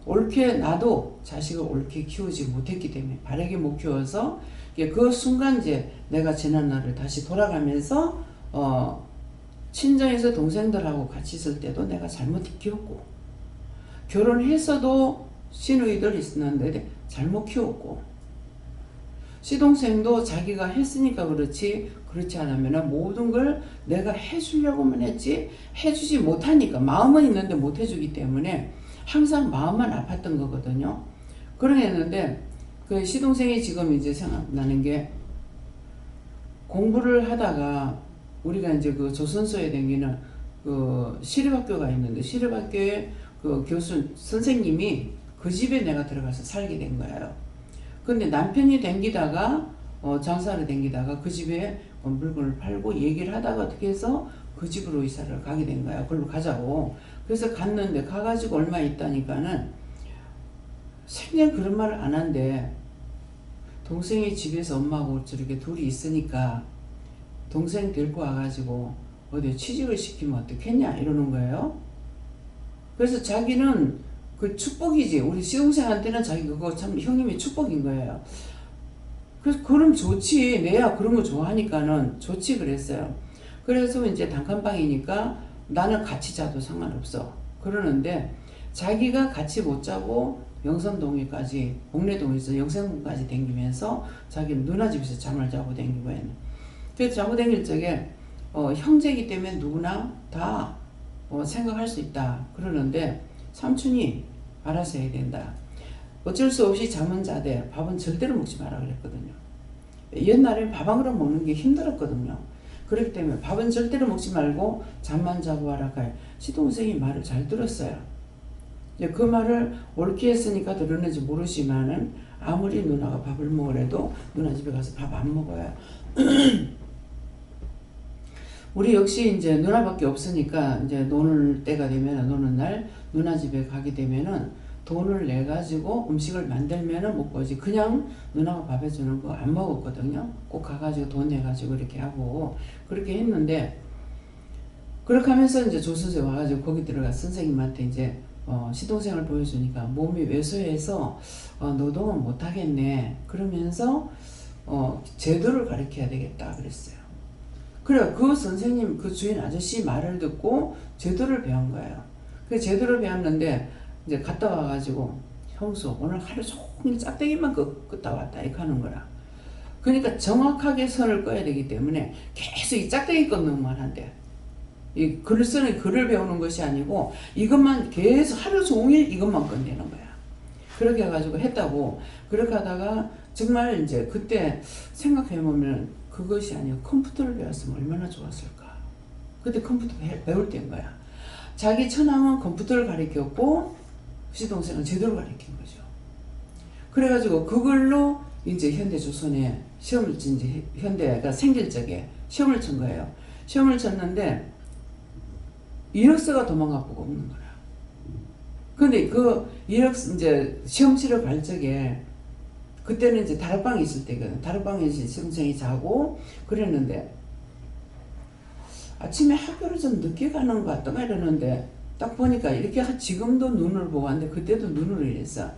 S1: 옳게, 나도 자식을 옳게 키우지 못했기 때문에, 바르게 못 키워서 그 순간 이제 내가 지난날을 다시 돌아가면서 친정에서 동생들하고 같이 있을 때도 내가 잘못 키웠고, 결혼해서도 시누이들 있었는데 잘못 키웠고, 시동생도 자기가 했으니까 그렇지 않으면 모든 걸 내가 해주려고만 했지 해주지 못하니까, 마음은 있는데 못 해주기 때문에 항상 마음만 아팠던 거거든요. 그러했는데 그 시동생이 지금 이제 생각나는 게, 공부를 하다가 우리가 이제 그 조선소에 다니는 그 시립학교가 있는데, 시립학교에 그 선생님이 그 집에 내가 들어가서 살게 된 거예요. 근데 남편이 댕기다가 장사를 댕기다가 그 집에 물건을 팔고 얘기를 하다가 어떻게 해서 그 집으로 이사를 가게 된 거야. 그걸로 가자고. 그래서 갔는데 가가지고 얼마 있다니까는 생전 그런 말을 안 한대. 동생이 집에서 엄마하고 저렇게 둘이 있으니까 동생 데리고 와가지고 어디 취직을 시키면 어떻겠냐 이러는 거예요. 그래서 자기는 그 축복이지. 우리 시동생한테는 자기 그거 참 형님이 축복인 거예요. 그래서 그럼 좋지. 내야 그런 거 좋아하니까는 좋지 그랬어요. 그래서 이제 단칸방이니까 나는 같이 자도 상관없어. 그러는데 자기가 같이 못 자고 영선동에까지 복례동에서 영생동까지 댕기면서 자기는 누나 집에서 잠을 자고 댕기고 했네. 그래서 자고 댕길 적에 형제이기 때문에 누구나 다 생각할 수 있다. 그러는데 삼촌이 알아서 해야 된다. 어쩔 수 없이 잠은 자되 밥은 절대로 먹지 마라 그랬거든요. 옛날에 밥 한 그릇 먹는 게 힘들었거든요. 그렇기 때문에 밥은 절대로 먹지 말고 잠만 자고 하라 가요. 시동생이 말을 잘 들었어요. 그 말을 옳게 했으니까 들었는지 모르지만은 아무리 누나가 밥을 먹으래도 누나 집에 가서 밥 안 먹어요. 우리 역시 이제 누나밖에 없으니까 이제 노는 때가 되면 노는 날 누나 집에 가게 되면은 돈을 내 가지고 음식을 만들면은 먹고 오지. 그냥 누나가 밥 해주는 거 안 먹었거든요. 꼭 가가지고 돈 내 가지고 이렇게 하고 그렇게 했는데, 그렇게 하면서 이제 조선생 와가지고 거기 들어가 선생님한테 이제 시동생을 보여주니까 몸이 왜소해서 노동은 못 하겠네. 그러면서 제도를 가르쳐야 되겠다 그랬어요. 그래, 그 선생님, 그 주인 아저씨 말을 듣고 제도를 배운 거예요. 그 제도를 배웠는데 이제 갔다 와가지고 형수 오늘 하루 종일 짝대기만 끄다 왔다 이렇게 하는 거라. 그러니까 정확하게 선을 꺼야 되기 때문에 계속 이 짝대기 꺾는 말 한대. 이 글을 쓰는 글을 배우는 것이 아니고 이것만 계속 하루 종일 이것만 건네는 거야. 그렇게 해가지고 했다고. 그렇게 하다가 정말 이제 그때 생각해보면 그것이 아니고 컴퓨터를 배웠으면 얼마나 좋았을까. 그때 컴퓨터 배울 때인 거야. 자기 처남은 컴퓨터를 가르쳤고 시동생은 제대로 가르친 거죠. 그래가지고 그걸로 이제 현대조선에 시험을 친, 이제 현대가 생길 적에 시험을 친 거예요. 시험을 쳤는데 이력서가 도망가 보고 없는 거라. 근데 그 이력서 이제 시험 치러 갈 적에 그때는 이제 다락방에 있을 때거든. 다락방에서 시동생이 자고 그랬는데 아침에 학교를 좀 늦게 가는 것 같다가 이러는데 딱 보니까 이렇게 지금도 눈을 보고 왔는데 그때도 눈으로 이랬어.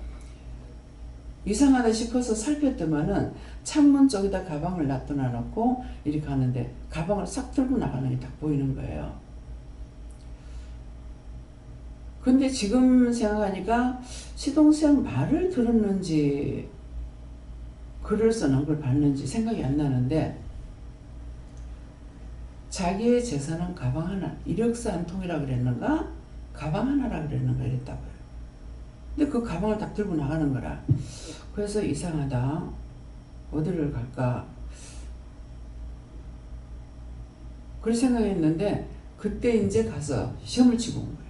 S1: 이상하다 싶어서 살폈더만은 창문 쪽에다 가방을 놔둬 놓고 이렇게 하는데 가방을 싹 들고 나가는 게 딱 보이는 거예요. 근데 지금 생각하니까 시동생 말을 들었는지 글을 써놓은 걸 봤는지 생각이 안 나는데 자기의 재산은 가방 하나, 이력서 한 통이라 그랬는가? 가방 하나라 그랬는가 이랬다고요. 근데 그 가방을 딱 들고 나가는 거라. 그래서 이상하다. 어디를 갈까? 그렇게 생각했는데 그때 이제 가서 시험을 치고 온 거예요.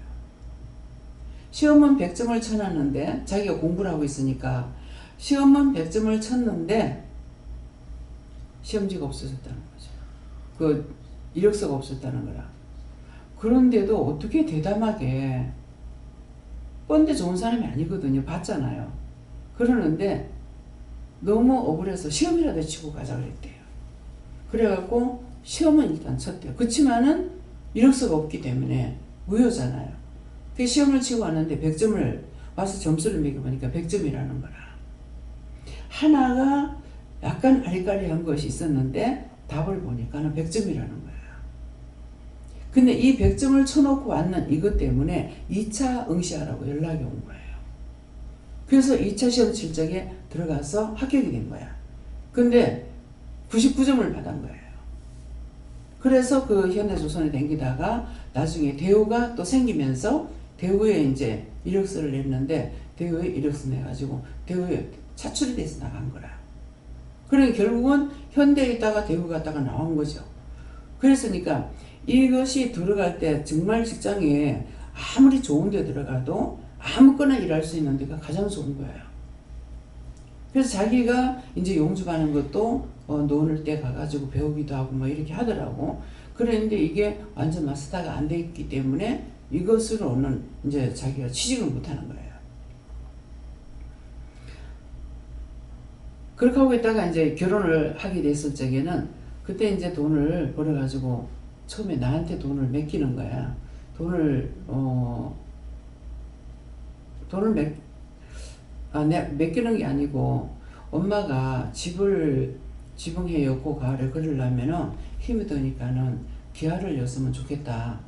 S1: 시험은 100점을 쳐놨는데 자기가 공부를 하고 있으니까 시험은 100점을 쳤는데 시험지가 없어졌다는 거죠. 그 이력서가 없었다는 거라. 그런데도 어떻게 대담하게 뻔데 좋은 사람이 아니거든요. 봤잖아요. 그러는데 너무 억울해서 시험이라도 치고 가자 그랬대요. 그래갖고 시험은 일단 쳤대요. 그치만은 이력서가 없기 때문에 무효잖아요. 그 시험을 치고 왔는데 100점을 와서 점수를 매겨보니까 100점이라는 거라. 하나가 약간 아리까리한 것이 있었는데 답을 보니까는 100점이라는 거예요. 근데 이 100점을 쳐놓고 왔는 이것 때문에 2차 응시하라고 연락이 온 거예요. 그래서 2차 시험 칠 적에 들어가서 합격이 된 거야. 근데 99점을 받은 거예요. 그래서 그 현대조선에 댕기다가 나중에 대우가 또 생기면서 대우에 이제 이력서를 냈는데 대우에 이력서 내가지고 대우에 차출이 돼서 나간 거라. 그러니까 결국은 현대에 있다가 대우 갔다가 나온 거죠. 그랬으니까 이것이 들어갈 때 정말 직장에 아무리 좋은 데 들어가도 아무거나 일할 수 있는 데가 가장 좋은 거예요. 그래서 자기가 이제 용주 가는 것도 노는 때 가가지고 배우기도 하고 뭐 이렇게 하더라고. 그런데 이게 완전 마스터가 안 돼 있기 때문에 이것으로는 이제 자기가 취직을 못 하는 거예요. 그렇게 하고 있다가 이제 결혼을 하게 됐을 적에는 그때 이제 돈을 벌어가지고 처음에 나한테 돈을 맡기는 거야. 돈을 맡기는 게 아니고 엄마가 집을 지붕해 였고 가을에 그러려면은 힘이 드니까는 기아를 였으면 좋겠다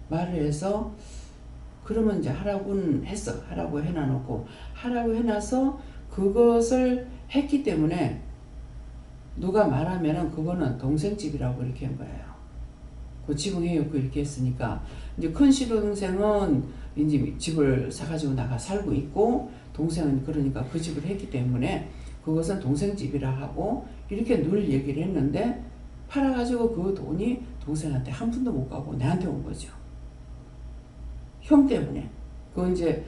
S1: 말을 해서 그러면 이제 하라고는 했어. 하라고 해놔놓고 하라고 해놔서 그것을 했기 때문에 누가 말하면은 그거는 동생 집이라고 이렇게 한 거예요. 그 지붕해 였고 이렇게 했으니까 이제 큰 시동생은 이제 집을 사가지고 나가 살고 있고 동생은 그러니까 그 집을 했기 때문에 그것은 동생 집이라 하고 이렇게 늘 얘기를 했는데 팔아가지고 그 돈이 동생한테 한 푼도 못 가고 내한테 온 거죠. 형 때문에. 그 이제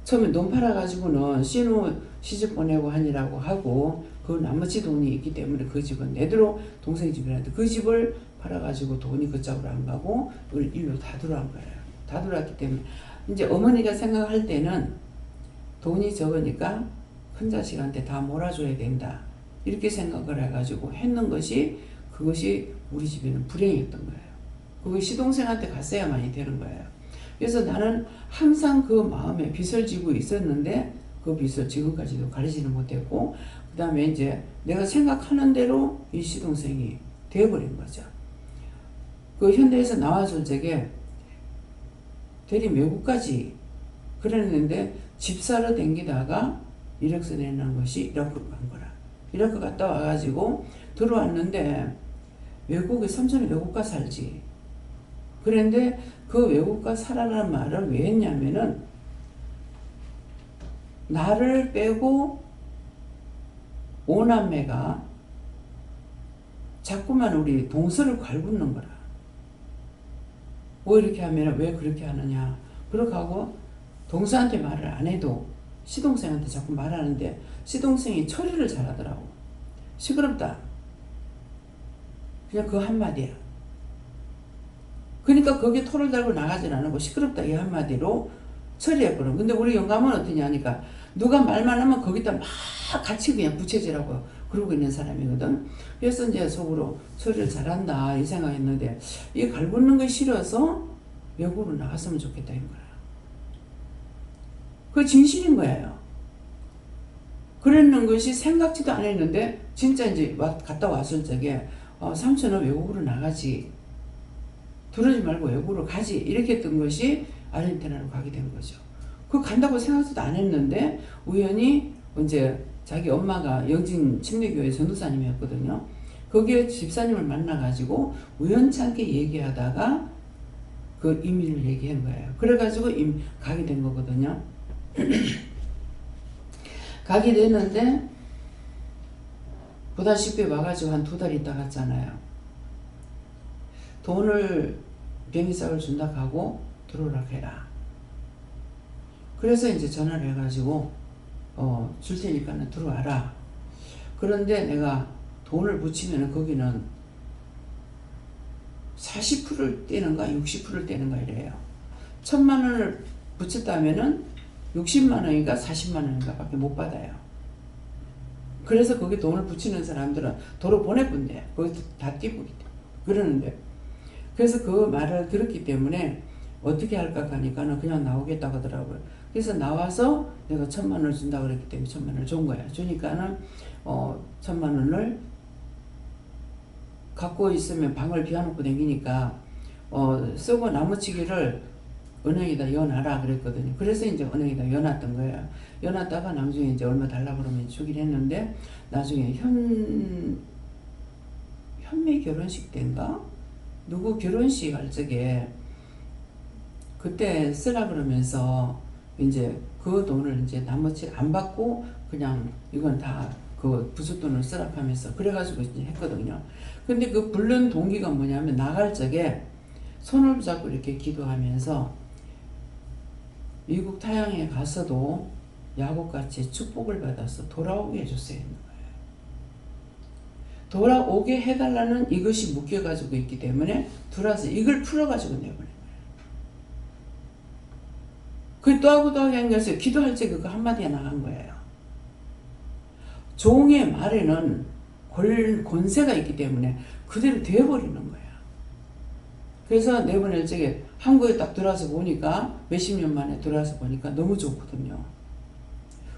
S1: 처음에 돈 팔아가지고는 시집 보내고 하니라고 하고 그 나머지 돈이 있기 때문에 그 집은 내대로 동생 집이라는데 그 집을 팔아가지고 돈이 그쪽으로 안 가고 그걸 일로 다 들어간 거예요. 다 들어왔기 때문에 이제 어머니가 생각할 때는 돈이 적으니까 큰 자식한테 다 몰아줘야 된다 이렇게 생각을 해가지고 했는 것이 그것이 우리 집에는 불행이었던 거예요. 그게 시동생한테 갔어야만이 되는 거예요. 그래서 나는 항상 그 마음에 빚을 지고 있었는데 그 빚을 지금까지도 가리지는 못했고 그 다음에 이제 내가 생각하는 대로 이 시동생이 되어버린 거죠. 그 현대에서 나와줄 적에 대리 외국까지 그랬는데 집 사러 댕기다가 이력서 내는 것이 이라크로 간 거라. 이라크 갔다 와가지고 들어왔는데 외국에 삼촌이 외국가 살지. 그런데 그 외국가 살아라는 말을 왜 했냐면은 나를 빼고 오남매가 자꾸만 우리 동서를 갈구는 거라. 뭐 이렇게 하면 왜 그렇게 하느냐. 그렇게 하고 동서한테 말을 안 해도 시동생한테 자꾸 말하는데 시동생이 처리를 잘하더라고. 시끄럽다. 그냥 그 한마디야. 그러니까 거기에 토를 달고 나가진 않고 시끄럽다 이 한마디로 처리해버려. 근데 우리 영감은 어떠냐 하니까 누가 말만 하면 거기다 막 같이 그냥 부채질하고 그러고 있는 사람이거든. 그래서 이제 속으로 처리를 잘한다 이 생각했는데 이 갈구는 거 싫어서 외국으로 나갔으면 좋겠다 이런 거야. 그게 진실인 거예요. 그랬는 것이 생각지도 않았는데 진짜 이제 갔다 왔을 적에 삼촌은 외국으로 나가지. 들어오지 말고 외국으로 가지. 이렇게 했던 것이 아르헨티나로 가게 된 거죠. 그 간다고 생각도 안 했는데 우연히 이제 자기 엄마가 영진 침례교회 전도사님이었거든요. 거기에 집사님을 만나가지고 우연찮게 얘기하다가 그 이민을 얘기한 거예요. 그래가지고 가게 된 거거든요. 가게 됐는데 보다시피 와가지고 한 2달 있다 갔잖아요. 돈을 비행기값을 준다 하고 들어오라 해라. 그래서 이제 전화를 해가지고 줄 테니까는 들어와라. 그런데 내가 돈을 붙이면 거기는 40%를 떼는가 60%를 떼는가 이래요. 1,000만 원을 붙였다면은 60만 원인가 40만 원인가 밖에 못 받아요. 그래서 거기 돈을 붙이는 사람들은 도로 보내본대. 거기 다 띄고 그러는데 그래서 그 말을 들었기 때문에 어떻게 할까 하니까는 그냥 나오겠다고 하더라고요. 그래서 나와서 내가 1,000만 원을 준다고 그랬기 때문에 1,000만 원을 준 거야. 주니까는 1,000만 원을 갖고 있으면 방을 비워놓고 다니니까 쓰고 나머지기를 은행에다 여놔라 그랬거든요. 그래서 이제 은행에다 여놨던 거예요. 여놨다가 나중에 이제 얼마 달라 그러면 주긴 했는데 나중에 현미 결혼식 때인가? 누구 결혼식 할 적에 그때 쓰라 그러면서 이제 그 돈을 이제 나머지 안 받고 그냥 이건 다 그 부숫돈을 쓰라 하면서 그래가지고 이제 했거든요. 근데 그 부른 동기가 뭐냐면 나갈 적에 손을 잡고 이렇게 기도하면서 미국 타향에 가서도 야곱같이 축복을 받아서 돌아오게 해줬어야 했는 거예요. 돌아오게 해달라는 이것이 묶여가지고 있기 때문에 들어와서 이걸 풀어가지고 내보낸 거예요. 그 또 하고 또 하고 한 것을 기도할 때 그거 한마디가 나간 거예요. 종의 말에는 권세가 있기 때문에 그대로 되어버리는 거야. 그래서 내보낼 적에 한국에 딱 들어와서 보니까 몇십 년 만에 들어와서 보니까 너무 좋거든요.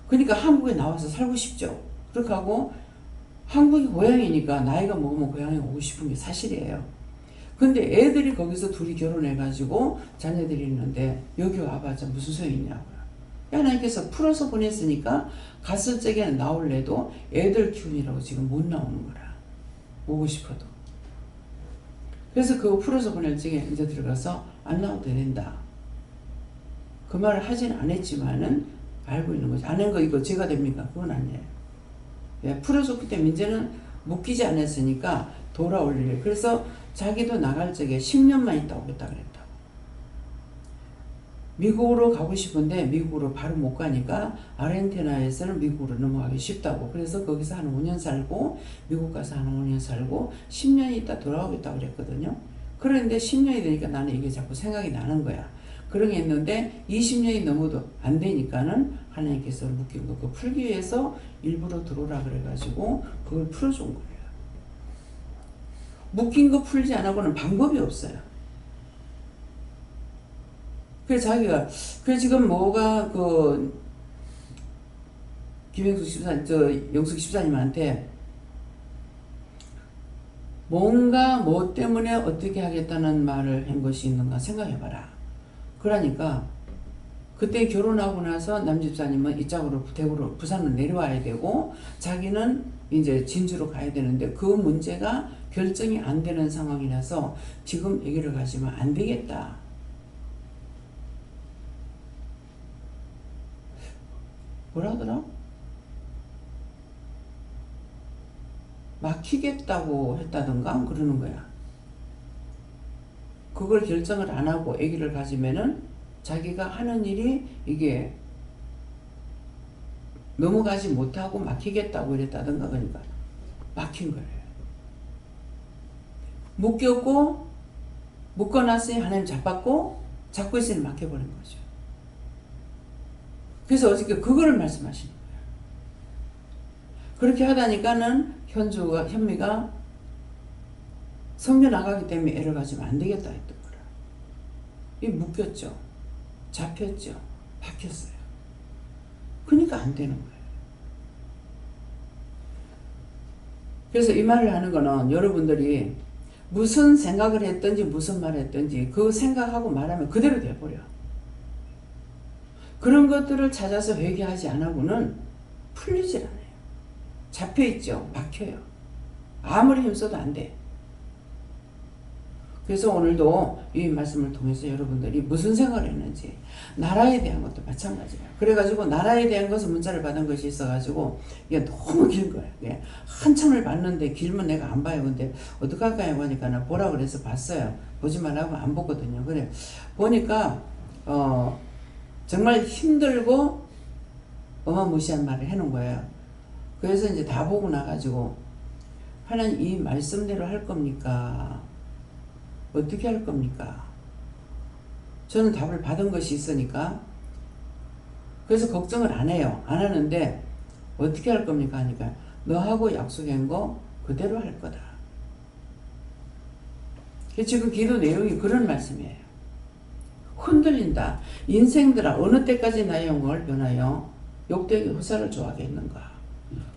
S1: 그러니까 한국에 나와서 살고 싶죠. 그렇게 하고 한국이 고향이니까 나이가 먹으면 고향에 오고 싶은 게 사실이에요. 근데 애들이 거기서 둘이 결혼해가지고 자녀들이 있는데 여기 와봐자 무슨 소용이 있냐고요. 하나님께서 풀어서 보냈으니까 갔을 적에는 나올래도 애들 키우느라고 지금 못 나오는 거라. 오고 싶어도. 그래서 그거 풀어서 보낼 적에 이제 들어가서 안 나와도 된다. 그 말을 하진 않았지만은 알고 있는 거지. 아는 거 이거 제가 됩니까? 그건 아니에요. 예, 풀어줬기 때문에 이제는 묶이지 않았으니까 돌아올 일. 그래서 자기도 나갈 적에 10년만 있다 오겠다 그랬다고. 미국으로 가고 싶은데 미국으로 바로 못 가니까 아르헨티나에서는 미국으로 넘어가기 쉽다고. 그래서 거기서 한 5년 살고 미국 가서 한 5년 살고 10년 있다 돌아오겠다고 그랬거든요. 그런데 10년이 되니까 나는 이게 자꾸 생각이 나는 거야. 그런 게 있는데 20년이 넘어도 안 되니까는 하나님께서 묶인 거 그거 풀기 위해서 일부러 들어오라 그래가지고 그걸 풀어준 거예요. 묶인 거 풀지 않고는 방법이 없어요. 그래서 자기가 그래 지금 뭐가 김영숙 집사님 영숙 집사님한테 뭔가 뭐 때문에 어떻게 하겠다는 말을 한 것이 있는가 생각해봐라. 그러니까 그때 결혼하고 나서 남 집사님은 이쪽으로 대구로 부산으로 내려와야 되고 자기는 이제 진주로 가야 되는데 그 문제가 결정이 안 되는 상황이라서 지금 여기를 가시면 안 되겠다. 뭐라 하더라? 막히겠다고 했다던가 그러는 거야. 그걸 결정을 안 하고 아기를 가지면은 자기가 하는 일이 이게 넘어가지 못하고 막히겠다고 이랬다던가 그러니까 막힌 거예요. 묶였고 묶어놨으니 하나님 잡았고 잡고 있으니 막혀버린 거죠. 그래서 어저께 그거를 말씀하시는 거예요. 그렇게 하다니까는 현미가 성교 나가기 때문에 애를 가지면 안 되겠다 했던 거라. 이 묶였죠. 잡혔죠. 박혔어요. 그러니까 안 되는 거예요. 그래서 이 말을 하는 거는 여러분들이 무슨 생각을 했든지 무슨 말을 했든지 그 생각하고 말하면 그대로 돼버려. 그런 것들을 찾아서 회개하지 않고는 풀리질 않아요. 잡혀있죠. 막혀요. 아무리 힘써도 안 돼. 그래서 오늘도 이 말씀을 통해서 여러분들이 무슨 생각을 했는지 나라에 대한 것도 마찬가지예요. 그래가지고 나라에 대한 것은 문자를 받은 것이 있어가지고 이게 너무 긴 거예요. 이게 한참을 봤는데 길면 내가 안 봐요. 근데 어떡할까요? 보니까 나 보라 그래서 봤어요. 보지 말라고 안 보거든요. 그래 보니까 정말 힘들고 어마무시한 말을 해놓은 거예요. 그래서 이제 다 보고 나가지고 하나님 이 말씀대로 할 겁니까? 어떻게 할 겁니까? 저는 답을 받은 것이 있으니까 그래서 걱정을 안 해요. 안 하는데 어떻게 할 겁니까? 하니까 너하고 약속한 거 그대로 할 거다. 지금 기도 내용이 그런 말씀이에요. 흔들린다. 인생들아 어느 때까지 나의 영광을 변하여 욕되게 후사를 좋아하겠는가.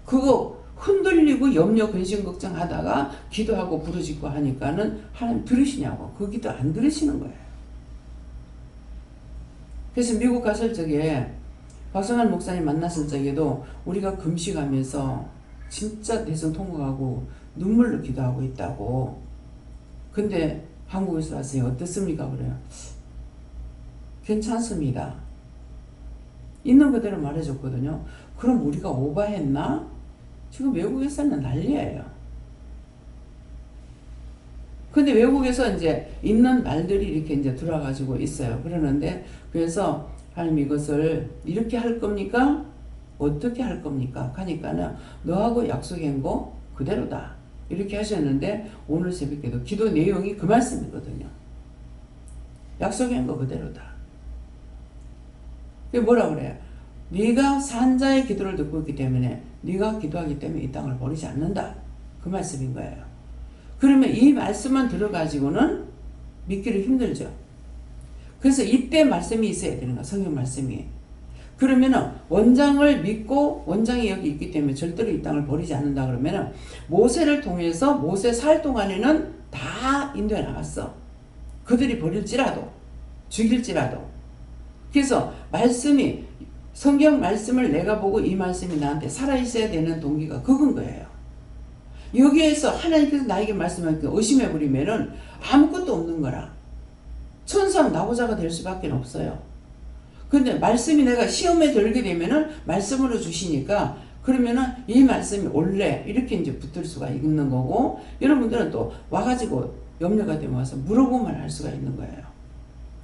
S1: 그거 흔들리고 염려 근심 걱정하다가 기도하고 부르짖고 하니까는 하나님 들으시냐고. 그 기도 안 들으시는 거예요. 그래서 미국 갔을 적에 박성환 목사님 만났을 적에도 우리가 금식하면서 진짜 대성 통곡하고 눈물로 기도하고 있다고. 근데 한국에서 왔으니 어떻습니까? 그래요. 괜찮습니다. 있는 그대로 말해줬거든요. 그럼 우리가 오바했나? 지금 외국에서는 난리예요. 근데 외국에서 이제 있는 말들이 이렇게 이제 들어와가지고 있어요. 그러는데 그래서 하나님 이것을 이렇게 할 겁니까? 어떻게 할 겁니까? 하니까는 너하고 약속한 거 그대로다. 이렇게 하셨는데 오늘 새벽에도 기도 내용이 그 말씀이거든요. 약속한 거 그대로다. 그게 뭐라 그래요? 네가 산자의 기도를 듣고 있기 때문에 네가 기도하기 때문에 이 땅을 버리지 않는다. 그 말씀인 거예요. 그러면 이 말씀만 들어가지고는 믿기를 힘들죠. 그래서 이때 말씀이 있어야 되는 거야. 성경 말씀이. 그러면은 원장을 믿고 원장이 여기 있기 때문에 절대로 이 땅을 버리지 않는다 그러면은 모세를 통해서 모세 살 동안에는 다 인도에 나갔어. 그들이 버릴지라도 죽일지라도. 그래서 말씀이 성경 말씀을 내가 보고 이 말씀이 나한테 살아있어야 되는 동기가 그건 거예요. 여기에서 하나님께서 나에게 말씀하니까 의심해버리면은 아무것도 없는 거라. 천상 나보자가 될 수밖에 없어요. 근데 말씀이 내가 시험에 들게 되면은 말씀으로 주시니까 그러면은 이 말씀이 원래 이렇게 이제 붙을 수가 있는 거고 여러분들은 또 와가지고 염려가 되면 와서 물어보면 알 수가 있는 거예요.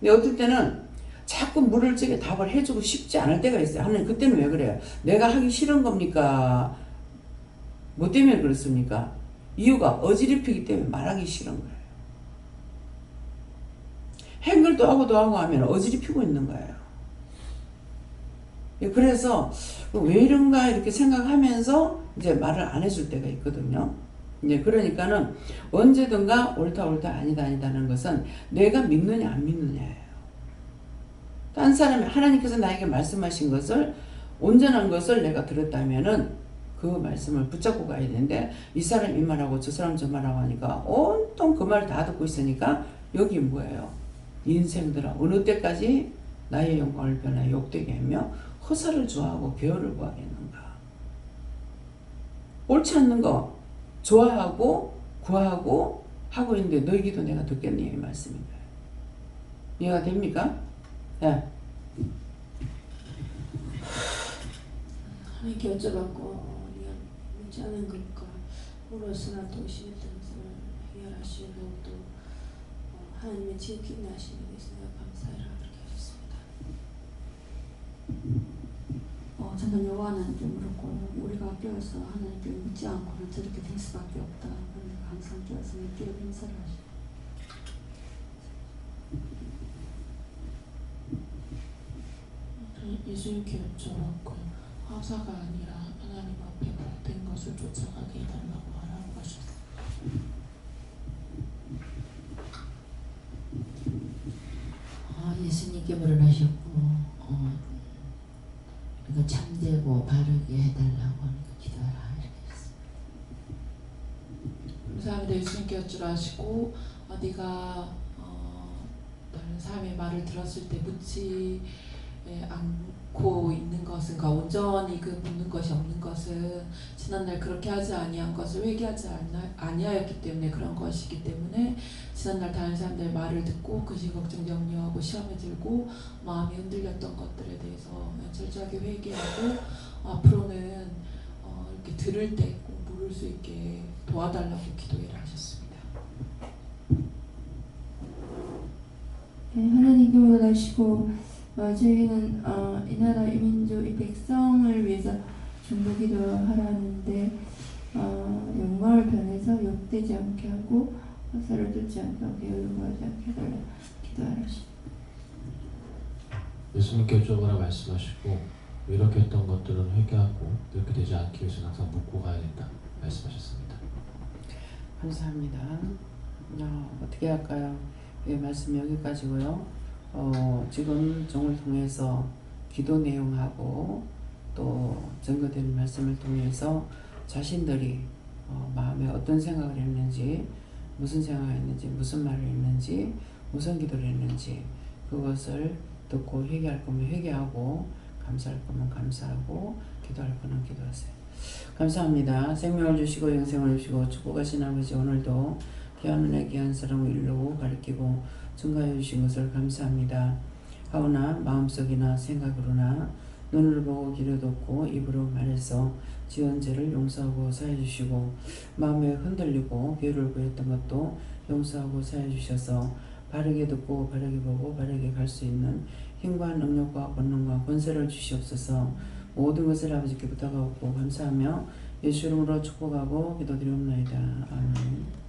S1: 근데 어떨 때는 자꾸 물을 적에 답을 해주고 싶지 않을 때가 있어요. 하나님 그때는 왜 그래요? 내가 하기 싫은 겁니까? 뭐 때문에 그렇습니까? 이유가 어지럽히기 때문에 말하기 싫은 거예요. 행글도 하고 하면 어지럽히고 있는 거예요. 그래서 왜 이런가 이렇게 생각하면서 이제 말을 안 해줄 때가 있거든요. 이제 그러니까는 언제든가 옳다 아니다는 것은 내가 믿느냐 안 믿느냐예요. 딴 사람이 하나님께서 나에게 말씀하신 것을 온전한 것을 내가 들었다면은 그 말씀을 붙잡고 가야 되는데 이 사람 이 말하고 저 사람 저 말하고 하니까 온통 그 말 다 듣고 있으니까 여기 뭐예요? 인생들아 어느 때까지 나의 영광을 변하여 욕되게 하며 허사를 좋아하고 배열을 구하겠는가. 옳지 않는 거 좋아하고 구하고 하고 있는데 너희 기도 내가 듣겠니? 이 말씀인가요? 이해가 됩니까? 네.
S3: 하나님께 여쭤봤고 우리가 묻지 않은 것과 물어서나 도우시는 것을 해결하시고 또 하나님의 지극히 인하심에 대해서 내가 감사해라 그렇게 하셨습니다. 저는 여호와한테 물었고 우리가 깨어서 하나님께 묻지 않고는 저렇게 될 수밖에 없다. 하나님께 항상 깨어서 믿기를 감사를 하시고
S2: 예수님께 여쭤봤고 화사가 아니라 하나님 앞에 복된 것을 쫓아가게 해달라고 하라고 하셨어요.
S4: 예수님께 물어나셨고 그러니까 참되고 바르게 해달라고 하니까 기도하라 이렇게 했습니다.
S2: 감사합니다. 예수님께 여쭈라하시고 네가 다른 사람의 말을 들었을 때 묻지 않고 있는 것은 온전히 그 묻는 것이 없는 것은 지난날 그렇게 하지 아니한 것을 회개하지 아니하였기 때문에 그런 것이기 때문에 지난날 다른 사람들의 말을 듣고 그것이 걱정 염려하고 시험에 들고 마음이 흔들렸던 것들에 대해서 철저하게 회개하고 앞으로는 이렇게 들을 때 꼭 물을 수 있게 도와달라고 기도해라 하셨습니다.
S5: 네, 하나님께 원하시고 저희는 이 나라 이 민족 이 백성을 위해서 중보기도 하라는데 영광을 변해서 욕되지 않게 하고 화살을 쫓지 않게 하고 게으르고 하지 않게 해달라 기도하라.
S6: 예수님께 여쭤보라 말씀하시고 이렇게 했던 것들은 회개하고 이렇게 되지 않기 위해서는 항상 묻고 가야 된다 말씀하셨습니다.
S1: 감사합니다. 어떻게 할까요? 예, 말씀 여기까지고요. 지금 종을 통해서 기도 내용하고 또 증거된 말씀을 통해서 자신들이 마음에 어떤 생각을 했는지 무슨 생각을 했는지 무슨 말을 했는지 무슨 기도를 했는지 그것을 듣고 회개할 거면 회개하고 감사할 거면 감사하고 기도할 거는 기도하세요. 감사합니다. 생명을 주시고 영생을 주시고 축복하신 아버지 오늘도 귀한 은혜 귀한 사랑을 이루고 가르치고 증가해 주신 것을 감사합니다. 하오나 마음속이나 생각으로나 눈을 보고 귀를 듣고 입으로 말해서 지은 죄를 용서하고 사해 주시고 마음에 흔들리고 괴를 구했던 것도 용서하고 사해 주셔서 바르게 듣고 바르게 보고 바르게 갈 수 있는 힘과 능력과 권능과 권세를 주시옵소서. 모든 것을 아버지께 부탁하고 감사하며 예수 이름으로 축복하고 기도드리옵나이다. 아멘.